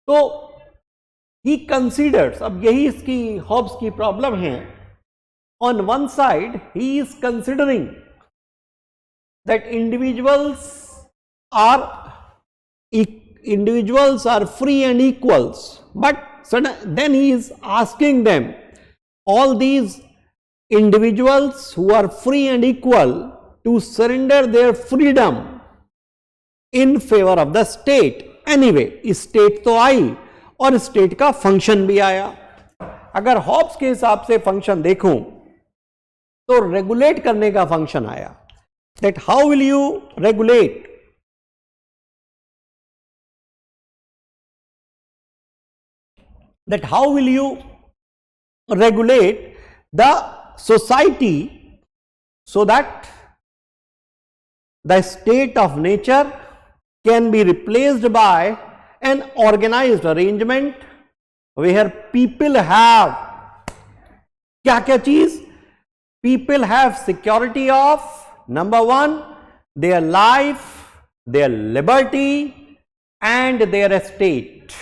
तो he considers, अब यही इसकी हॉब्स की प्रॉब्लम है। On one side, he is considering that individuals are free and equals, but then he is asking them, all these individuals who are free and equal, to surrender their freedom in favor of the state. Anyway, state तो आई और state का function भी आया। अगर Hobbs के हिसाब से function देखूं तो रेगुलेट करने का फंक्शन आया। That how will you regulate? That how will you regulate the society so that the state of nature can be replaced by an organized arrangement where people have क्या क्या चीज? People have security of, number one, their life, their liberty and their estate.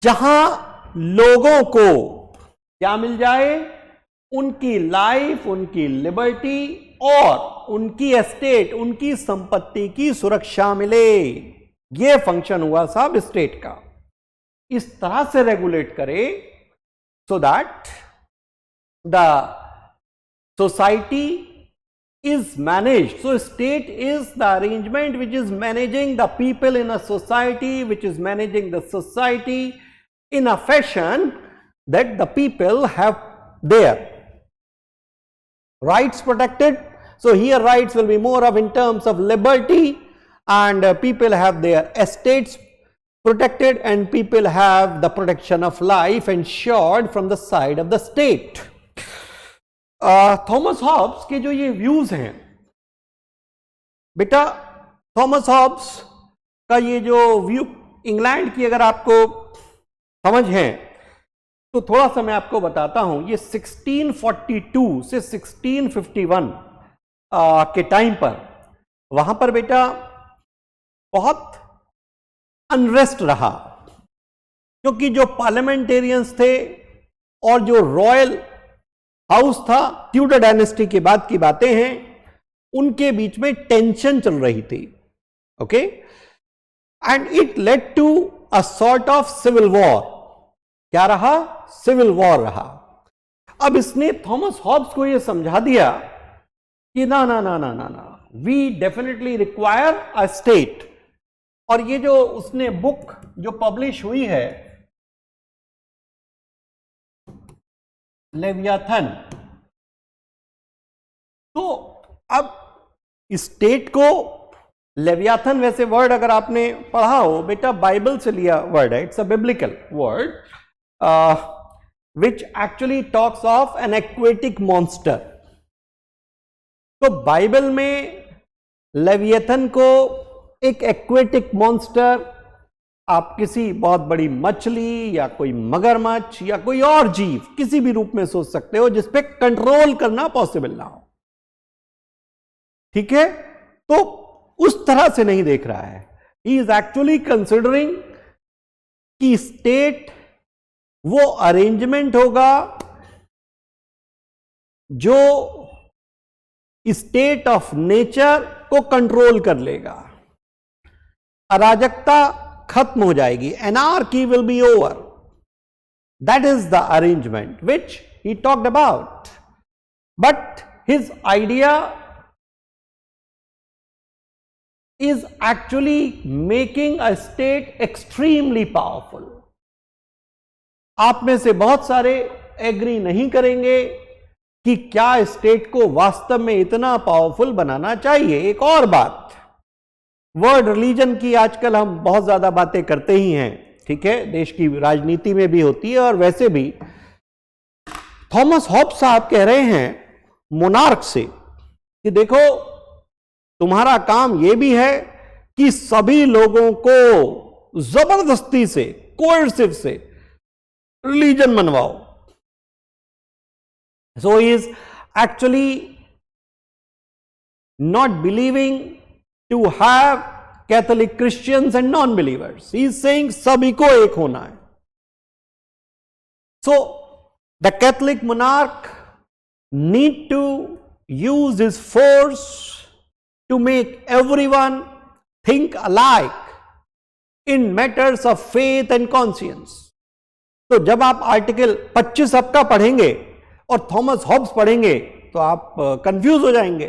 जहां लोगों को क्या मिल जाए? उनकी life, उनकी लिबर्टी और उनकी एस्टेट, उनकी संपत्ति की सुरक्षा मिले। यह फंक्शन हुआ साहब स्टेट का। इस तरह से रेगुलेट करे so that the society is managed. So state is the arrangement which is managing the people in a society, which is managing the society in a fashion that the people have their rights protected. So here rights will be more of in terms of liberty, and people have their estates protected, and people have the protection of life ensured from the side of the state. Thomas Hobbes के जो ये views हैं बेटा, Thomas Hobbes का ये जो view England की अगर आपको समझ है तो थोड़ा सा मैं आपको बताता हूं। ये 1642 से 1651 के टाइम पर वहां पर बेटा बहुत अनरेस्ट रहा, क्योंकि जो पार्लियामेंटेरियंस थे और जो रॉयल हाउस था, ट्यूडर डायनेस्टी के बाद की बातें हैं, उनके बीच में टेंशन चल रही थी। Okay, and it led to a sort of civil war. क्या रहा? सिविल वॉर रहा। अब इसने थॉमस हॉब्स को यह समझा दिया कि ना ना ना ना ना ना, we definitely require a state. और ये जो उसने बुक जो पब्लिश हुई है लेवियाथन, तो अब स्टेट को लेवियाथन, वैसे वर्ड अगर आपने पढ़ा हो बेटा, बाइबल से लिया वर्ड है, it's a biblical word which actually talks of N aquatic monster. तो बाइबल में लेवियाथन को एक एक्वेटिक मॉन्स्टर, आप किसी बहुत बड़ी मछली या कोई मगरमच्छ या कोई और जीव किसी भी रूप में सोच सकते हो जिस पे कंट्रोल करना पॉसिबल ना हो। ठीक है, तो उस तरह से नहीं देख रहा है। ही इज एक्चुअली कंसिडरिंग कि स्टेट वो अरेंजमेंट होगा जो स्टेट ऑफ नेचर को कंट्रोल कर लेगा, अराजकता खत्म हो जाएगी, anarchy will be over. That is the arrangement which he talked about. But his idea is actually making a state extremely powerful. आप में से बहुत सारे एग्री नहीं करेंगे कि क्या स्टेट को वास्तव में इतना पावरफुल बनाना चाहिए. एक और बात, वर्ड रिलीजन की आजकल हम बहुत ज्यादा बातें करते ही हैं, ठीक है, देश की राजनीति में भी होती है और वैसे भी. थॉमस हॉब्स साहब कह रहे हैं मोनार्क से कि देखो तुम्हारा काम यह भी है कि सभी लोगों को जबरदस्ती से, कोएर्सिव से रिलीजन मनवाओ. So he is actually not believing to have Catholic Christians and non believers. He is saying सभी को एक होना है. So the Catholic monarch need to use his force to make everyone think alike in matters of faith and conscience. तो जब आप article 25 सबका पढ़ेंगे और थॉमस हॉब्स पढ़ेंगे तो आप कंफ्यूज हो जाएंगे.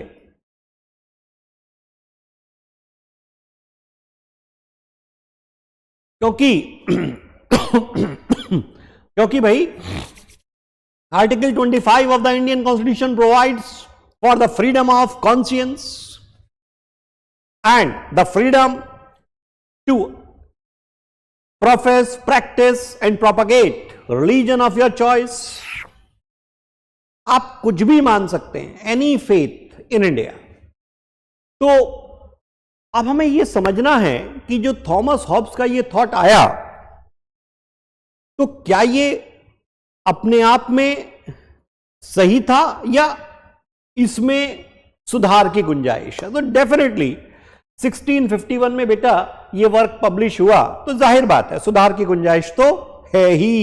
क्योंकि भाई article 25 of the Indian Constitution provides for the freedom of conscience and the freedom to profess, practice and propagate religion of your choice. आप कुछ भी मान सकते हैं, any faith in India. तो अब हमें यह समझना है कि जो थॉमस हॉब्स का ये थॉट आया, तो क्या ये अपने आप में सही था या इसमें सुधार की गुंजाइश है. तो डेफिनेटली 1651 में बेटा ये वर्क पब्लिश हुआ तो जाहिर बात है सुधार की गुंजाइश तो है ही.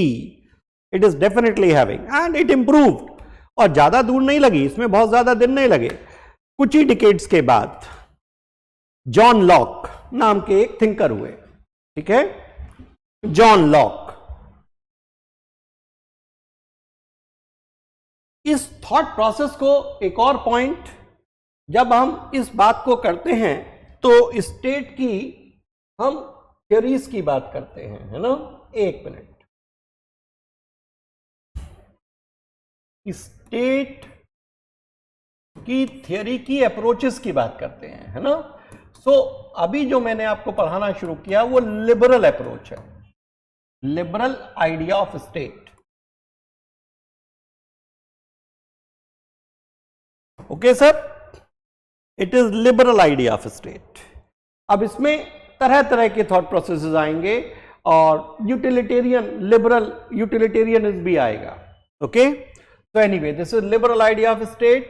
It is definitely having and it improved. और ज्यादा दूर नहीं लगी, इसमें बहुत ज्यादा दिन नहीं लगे. कुछ ही डिकेड्स के बाद जॉन लॉक नाम के एक थिंकर हुए, ठीक है, जॉन लॉक. इस थॉट प्रोसेस को एक और पॉइंट, जब हम इस बात को करते हैं तो स्टेट की हम थ्योरीज की बात करते हैं, है ना. एक मिनट, स्टेट की थ्योरी की अप्रोचेस की बात करते हैं, है ना. सो अभी जो मैंने आपको पढ़ाना शुरू किया वो लिबरल अप्रोच है, liberal idea of state. Okay sir, it is liberal idea of state. अब इसमें तरह तरह के थॉट प्रोसेसेस आएंगे और यूटिलिटेरियन, लिबरल यूटिलिटेरियनिज्म भी आएगा. Okay, so anyway, this is liberal idea of state.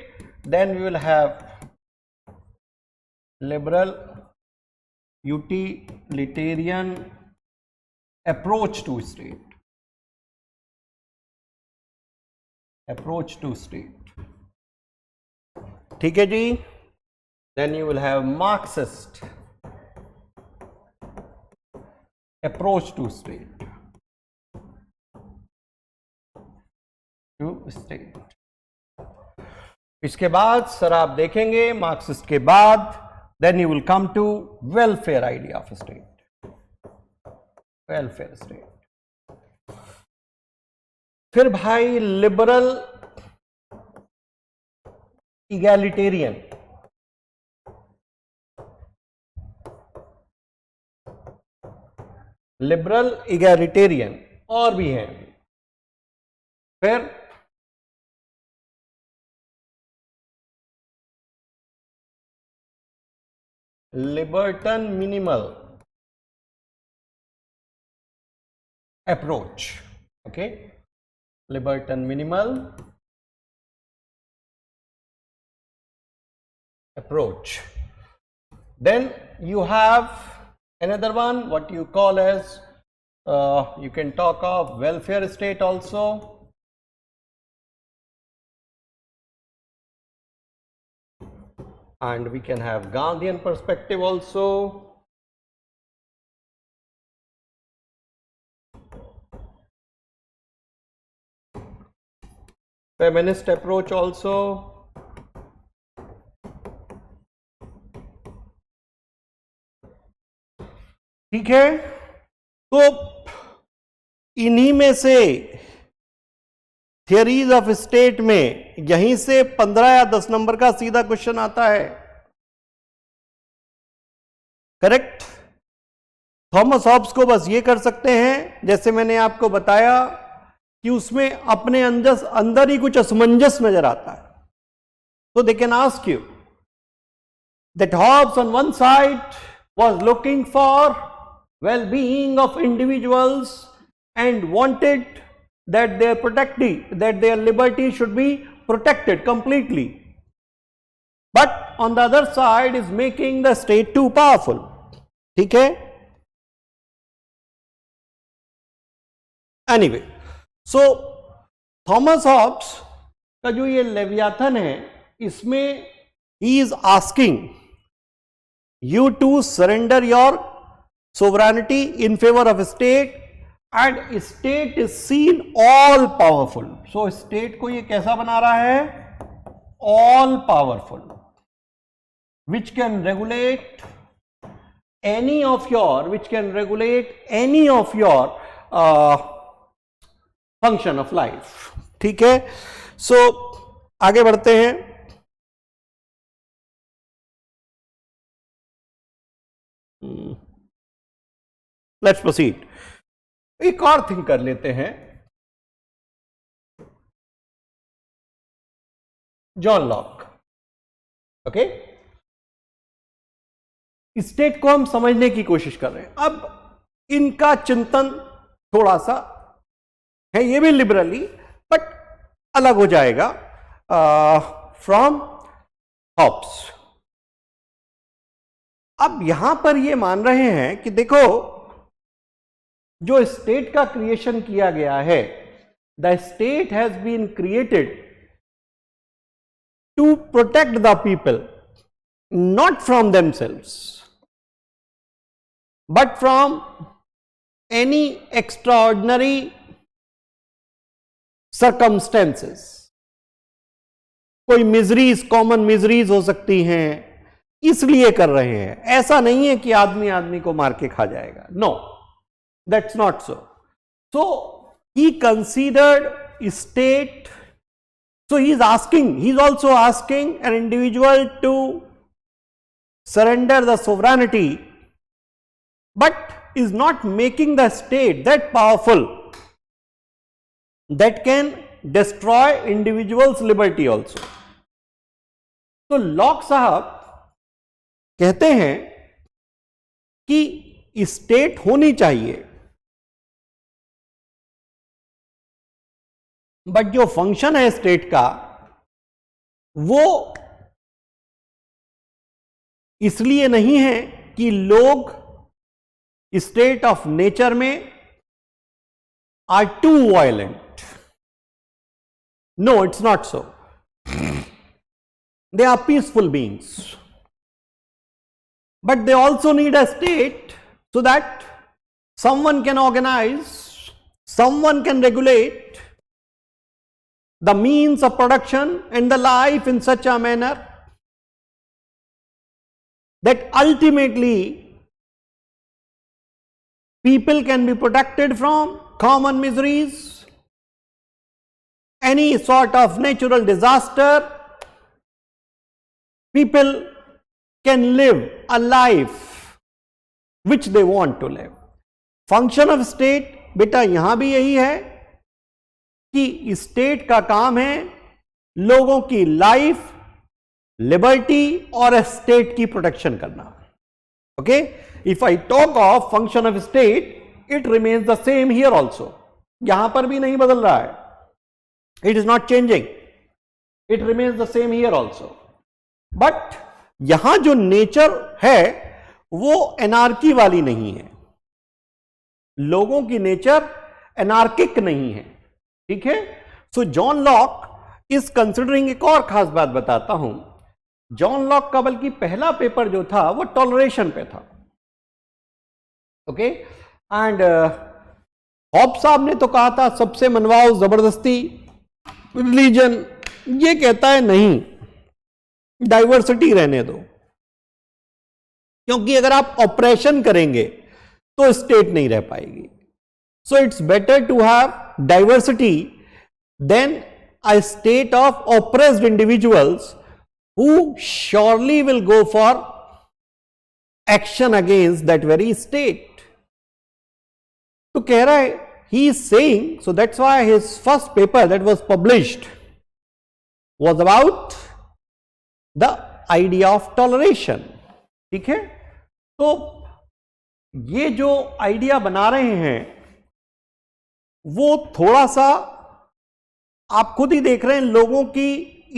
Then we will have liberal utilitarian approach to state. Approach to state. ठीक है जी. Then you will have Marxist approach to state. इसके बाद sir आप देखेंगे Marxist के बाद then you will come to welfare idea of state. Welfare state. फिर भाई लिबरल इगैलिटेरियन. लिबरल इगैलिटेरियन और भी हैं. फिर libertarian minimal approach. Okay, libertarian minimal approach. Then you have Another one, what you call as, you can talk of welfare state also. And we can have Gandhian perspective also. Feminist approach also. ठीक है, तो इन्हीं में से theories of state में यहीं से 15 या 10 नंबर का सीधा क्वेश्चन आता है, करेक्ट। थॉमस हॉब्स को बस ये कर सकते हैं, जैसे मैंने आपको बताया कि उसमें अपने अंदर ही कुछ असमंजस नजर आता है, तो they can ask you that Hobbes on one side was looking for well-being of individuals and wanted that their liberty should be protected completely, but on the other side is making the state too powerful. ठीक है, anyway, so Thomas Hobbes का जो ये Leviathan है, इसमें he is asking you to surrender your sovereignty in favor of a state, and state is seen all powerful. So state को ये कैसा बना रहा है? All powerful, which can regulate any of your function of life. ठीक है, so आगे बढ़ते हैं। Let's proceed. एक और थिंग कर लेते हैं, जॉन लॉक। ओके, स्टेट को हम समझने की कोशिश कर रहे हैं। अब इनका चिंतन थोड़ा सा है, ये भी लिबरली, बट अलग हो जाएगा फ्रॉम हॉब्स। अब यहां पर ये मान रहे हैं कि देखो, जो स्टेट का क्रिएशन किया गया है, the state has been created to protect the people, not from themselves but from any extraordinary circumstances. कोई मिजरीज, कॉमन मिजरीज हो सकती हैं, इसलिए कर रहे हैं। ऐसा नहीं है कि आदमी आदमी को मार के खा जाएगा, no, that's not so. So he considered state, so he's also asking an individual to surrender the sovereignty, but is not making the state that powerful that can destroy individual's liberty also. तो lock साहब कहते हैं कि state होनी चाहिए, but जो function है state का, वो इसलिए नहीं है कि लोग स्टेट ऑफ नेचर में are too violent. No, it's not so. They are peaceful beings, but they also need a state so that someone can organize, someone can regulate the means of production and the life in such a manner that ultimately people can be protected from common miseries, any sort of natural disaster. People can live a life which they want to live. Function of state, बेटा यहां भी यही है कि state का काम है लोगों की लाइफ, लिबर्टी और स्टेट की प्रोटेक्शन करना। Okay, if I talk of function of state, it remains the same here also. यहां पर भी नहीं बदल रहा है, it is not changing, it remains the same here also. But यहां जो नेचर है वो एनार्की वाली नहीं है, लोगों की नेचर एनार्किक नहीं है, ठीक है। सो जॉन लॉक इज कंसिडरिंग, एक और खास बात बताता हूं, जॉन लॉक का बल्कि पहला पेपर जो था वो टॉलरेशन पे था, ओके। एंड हॉब्स साहब ने तो कहा था सबसे मनवाओ जबरदस्ती रिलीजन, ये कहता है नहीं, डाइवर्सिटी रहने दो, क्योंकि अगर आप ऑपरेशन करेंगे तो स्टेट नहीं रह पाएगी। So it's better to have diversity than a state of oppressed individuals who surely will go for action against that very state. तो कह रहा है, he is saying, so that's why his first paper that was published was about the idea of toleration, ठीक है। तो ये जो idea बना रहे हैं वो थोड़ा सा आप खुद ही देख रहे हैं, लोगों की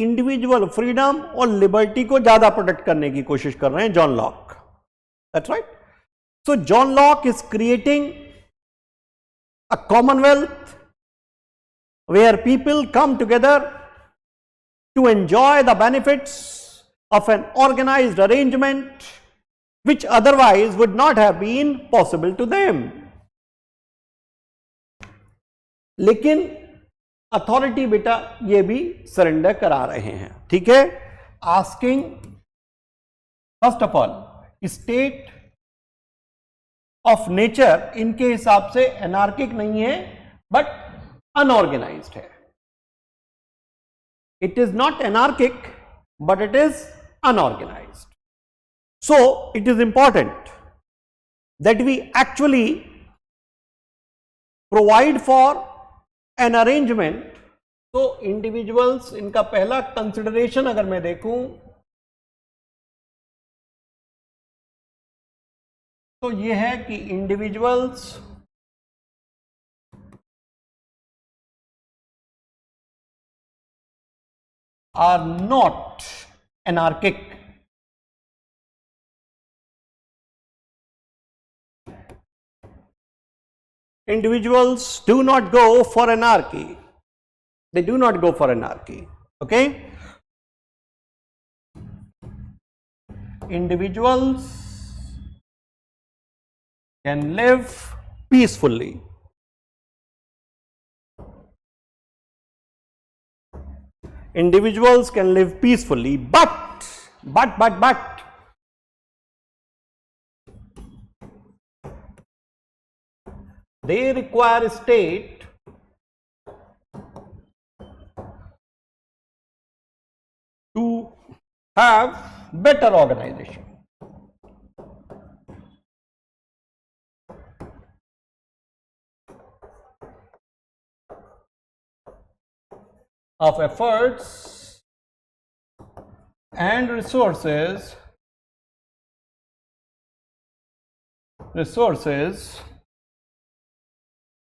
इंडिविजुअल फ्रीडम और लिबर्टी को ज्यादा प्रोटेक्ट करने की कोशिश कर रहे हैं John Locke, that's right. So John Locke is creating a commonwealth where people come together to enjoy the benefits of an organized arrangement which otherwise would not have been possible to them. लेकिन authority बेटा ये भी surrender करा रहे हैं, ठीक है। Asking first of all, state of nature इनके हिसाब से एनार्किक नहीं है बट अनऑर्गेनाइज्ड है। It is not anarchic but it is unorganised. So it is important that we actually provide for an arrangement. तो इंडिविजुअल्स, इनका पहला कंसिडरेशन अगर मैं देखूं तो यह है कि individuals are not anarchic. Individuals do not go for anarchy. They do not go for anarchy. Okay? Individuals can live peacefully. Individuals can live peacefully, but they require a state to have better organization. Of efforts and resources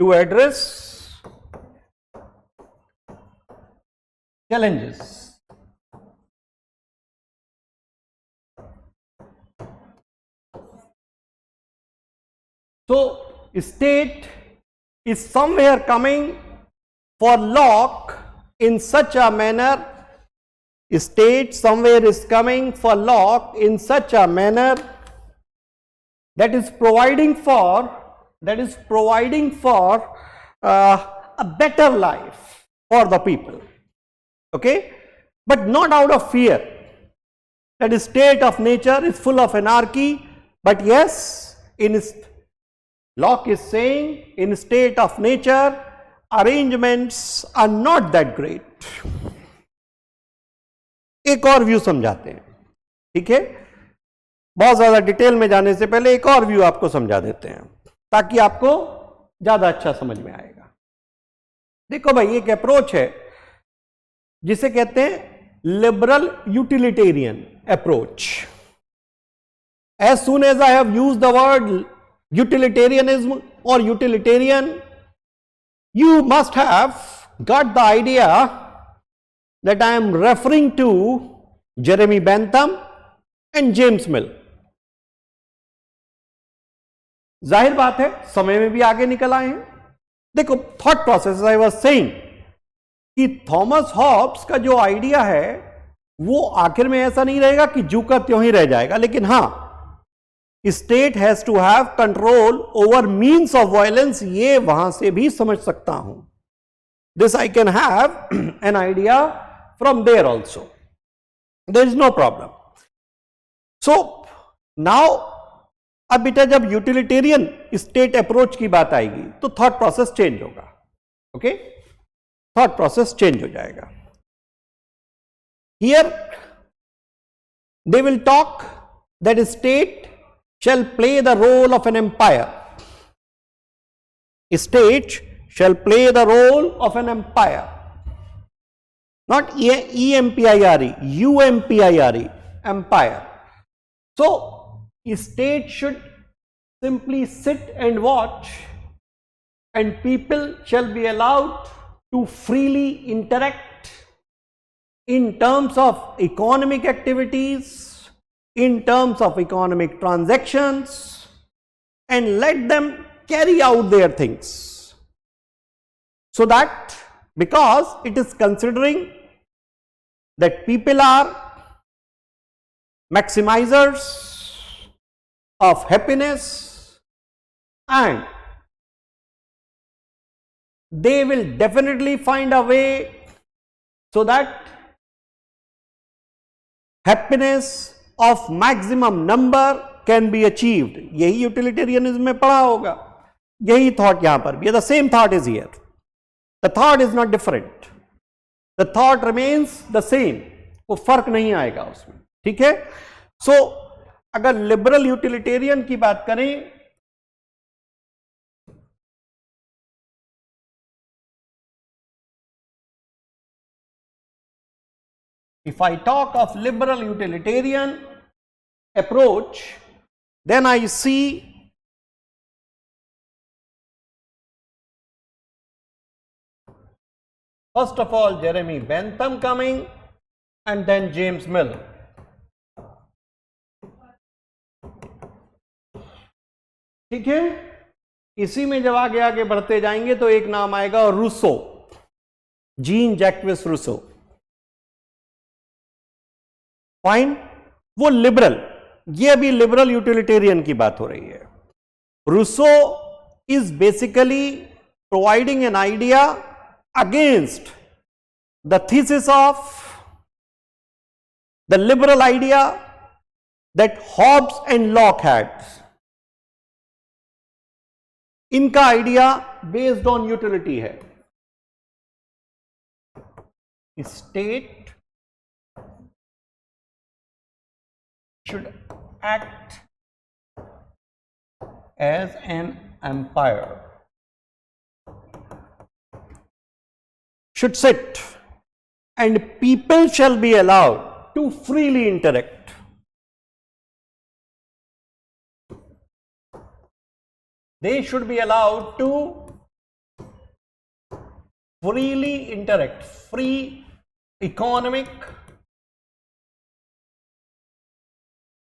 to address challenges. So state is somewhere coming for Locke in such a manner, state somewhere is coming for Locke in such a manner that is providing for a better life for the people, okay, but not out of fear. That is, state of nature is full of anarchy, but yes, Locke is saying in state of nature arrangements are not that great. एक और view समझाते हैं, ठीक है। बहुत ज्यादा detail में जाने से पहले एक और व्यू आपको समझा देते हैं ताकि आपको ज्यादा अच्छा समझ में आएगा। देखो भाई, एक अप्रोच है जिसे कहते हैं liberal utilitarian approach. As soon as I have used the word utilitarianism or utilitarian, you must have got the idea that I am referring to Jeremy Bentham and James Mill. जाहिर बात है समय में भी आगे निकल आए हैं। देखो thought process I was saying कि थॉमस हॉब्स का जो आइडिया है वो आखिर में ऐसा नहीं रहेगा कि जू का त्यों ही रह जाएगा, लेकिन हां state has to have control over means of violence, ये वहां से भी समझ सकता हूं। This I can have an idea from there also, there is no problem. So now अब बेटा जब यूटिलिटेरियन स्टेट अप्रोच की बात आएगी तो थॉट प्रोसेस चेंज होगा। ओके, थॉट प्रोसेस चेंज हो जाएगा। Here they will talk that state shall play the role of an empire. State shall play the role of an empire. Not E-M-P-I-R-E, U-M-P-I-R-E, empire. So, state should simply sit and watch, and people shall be allowed to freely interact in terms of economic activities, in terms of economic transactions, and let them carry out their things. So that because it is considering that people are maximizers of happiness and they will definitely find a way so that happiness of maximum number can be achieved. यही utilitarianism में पढ़ा होगा, यही thought यहां पर भी, the same thought is here. The thought is not different. The thought remains the same. वो फर्क नहीं आएगा उसमें, ठीक है। सो अगर लिबरल यूटिलिटेरियन की बात करें, if I talk of liberal utilitarian approach, then I see first of all Jeremy Bentham coming and then James Mill. ठीक है, इसी में जब आगे आगे बढ़ते जाएंगे तो एक नाम आएगा Rousseau, Jean Jacques Rousseau. Fine, वो लिबरल, ये अभी लिबरल यूटिलिटेरियन की बात हो रही है। Rousseau is basically providing an idea against the thesis of the liberal idea that Hobbes and Locke had. इनका आइडिया बेस्ड ऑन यूटिलिटी है। State should act as an empire, should sit, and people shall be allowed to freely interact. They should be allowed to freely interact, free economic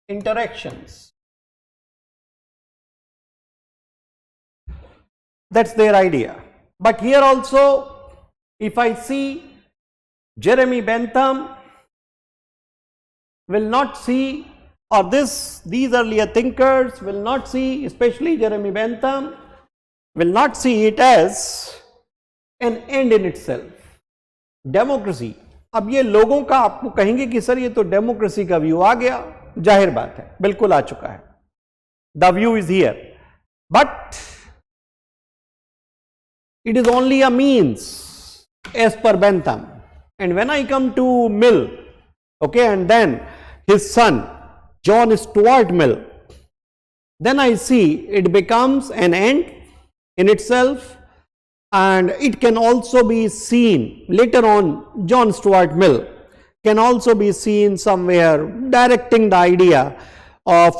interactions. That's their idea. But here also, if I see Jeremy Bentham will not see, or these earlier thinkers will not see, especially Jeremy Bentham will not see it as an end in itself. Democracy, अब ये लोगों का आपको कहेंगे कि sir ये तो democracy का व्यू आ गया, जाहिर बात है, बिल्कुल आ चुका है। The view is here, but it is only a means as per Bentham. And when I come to Mill, okay, and then his son John Stuart Mill, then I see it becomes an end in itself, and it can also be seen later on. John Stuart Mill can also be seen somewhere directing the idea of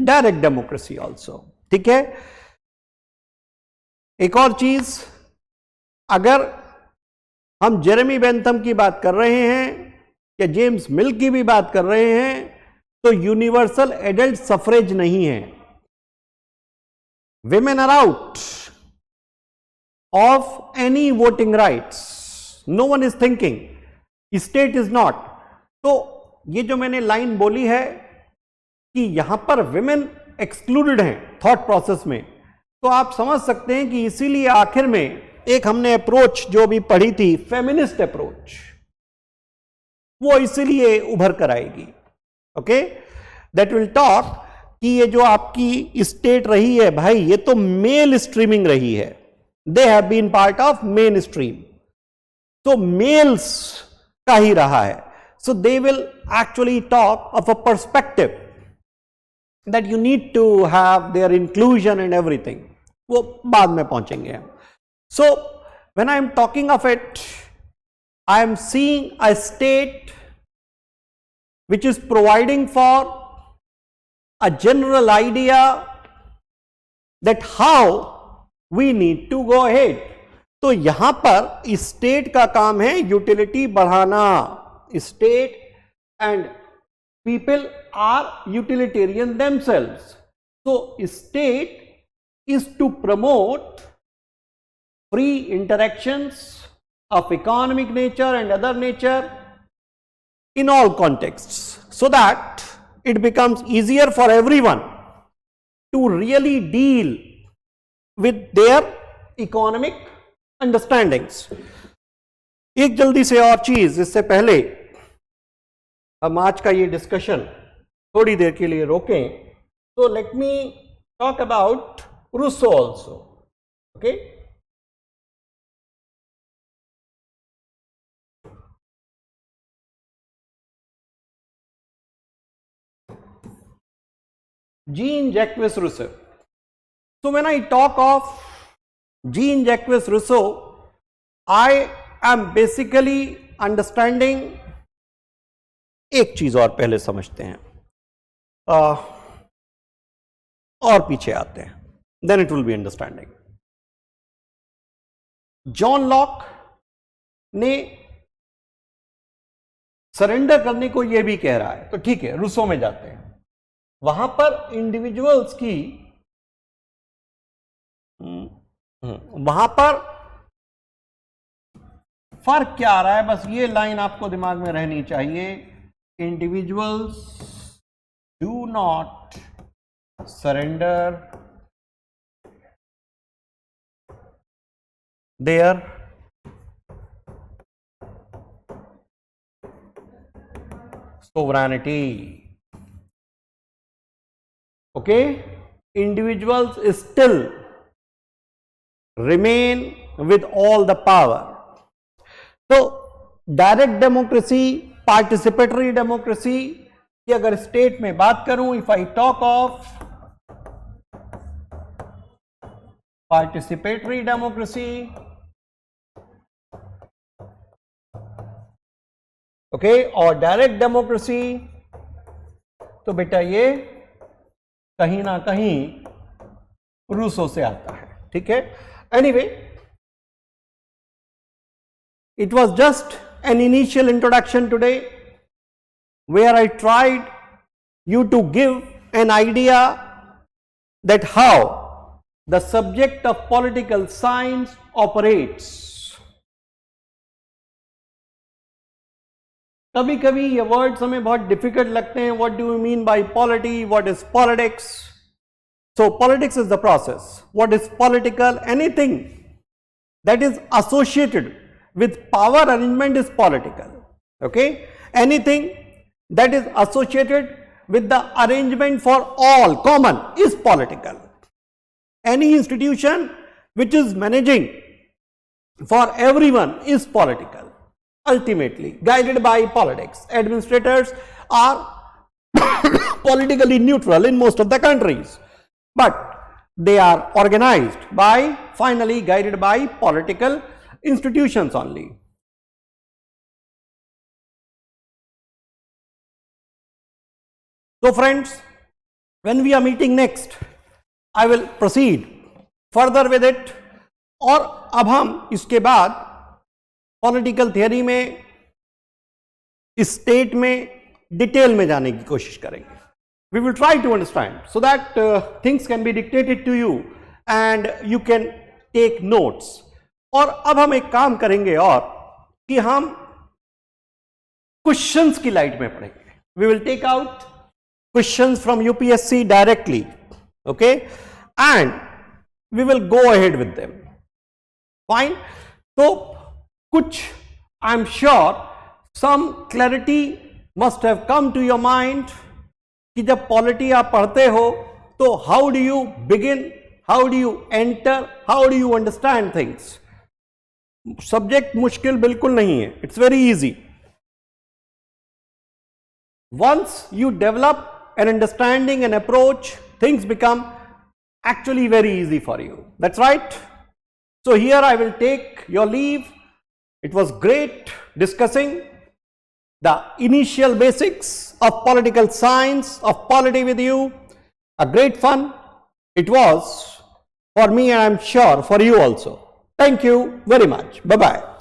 direct democracy also. ठीक है, एक और चीज, अगर हम Jeremy Bentham की बात कर रहे हैं या जेम्स मिल की भी बात कर रहे हैं तो यूनिवर्सल एडल्ट सफरेज नहीं है। women are out of any voting rights. No one is thinking, state is not. तो ये जो मैंने लाइन बोली है कि यहां पर विमेन एक्सक्लूडेड हैं थॉट प्रोसेस में, तो आप समझ सकते हैं कि इसीलिए आखिर में एक हमने अप्रोच जो भी पढ़ी थी, फेमिनिस्ट अप्रोच, वो इसीलिए उभर कर आएगी. ओके, दैट विल टॉक कि ये जो आपकी स्टेट रही है भाई, ये तो मेल स्ट्रीमिंग रही है. They have been part of mainstream, तो मेल्स का ही रहा है. So they will actually talk of a perspective that you need to have their inclusion and everything. वो बाद में पहुंचेंगे हम. So when I am talking of it, I am seeing a state which is providing for a general idea that how we need to go ahead. तो यहां पर state का काम है यूटिलिटी बढ़ाना. State and people are utilitarian themselves. So state is to promote free interactions of economic nature and other nature in all contexts, so that it becomes easier for everyone to really deal with their economic understandings. एक जल्दी से और चीज इससे पहले हम आज का ये डिस्कशन थोड़ी देर के लिए रोकें, तो let me talk about Rousseau also. Okay, Jean-Jacques Rousseau. So when I talk of Jean-Jacques Rousseau, I am basically understanding, एक चीज और पहले समझते हैं और पीछे आते हैं, then it will be understanding. John Locke ने सरेंडर करने को यह भी कह रहा है, तो ठीक है, रूसो में जाते हैं. वहां पर इंडिविजुअल्स की वहां पर फर्क क्या आ रहा है, बस ये लाइन आपको दिमाग में रहनी चाहिए. Individuals do not surrender their sovereignty. Okay, individuals still remain with all the power. So direct democracy, participatory democracy की अगर स्टेट में बात करूं, if I talk of participatory democracy, okay, और डायरेक्ट डेमोक्रेसी, तो बेटा ये कहीं ना कहीं रूसो से आता है. ठीक है, anyway, it was just an initial introduction today where I tried you to give an idea that how the subject of political science operates. कभी कभी ये वर्ड्स हमें बहुत डिफिकल्ट लगते हैं. What do you mean by polity, what is politics? So politics is the process. What is political? Anything that is associated with power arrangement is political. Okay, anything that is associated with the arrangement for all common is political. Any institution which is managing for everyone is political, ultimately guided by politics. Administrators are politically neutral in most of the countries, but they are organized by, finally guided by political institutions only. So friends, when we are meeting next, I will proceed further with it. और अब हम इसके बाद political theory में, state में detail में जाने की कोशिश करेंगे. We will try to understand so that things can be dictated to you and you can take notes. और अब हम एक काम करेंगे और कि हम क्वेश्चंस की लाइट में पढ़ेंगे. We will take out questions from UPSC directly, okay, and we will go ahead with them. Fine. तो कुछ I'm sure some clarity must have come to your mind कि जब पॉलिटी आप पढ़ते हो तो how do you begin, how do you enter, how do you understand things. Subject मुश्किल बिल्कुल नहीं है, it's very easy. Once you develop an understanding and approach, things become actually very easy for you. That's right. So here I will take your leave. It was great discussing the initial basics of political science, of polity with you. A great fun it was for me, and I'm sure for you also. Thank you very much. Bye-bye.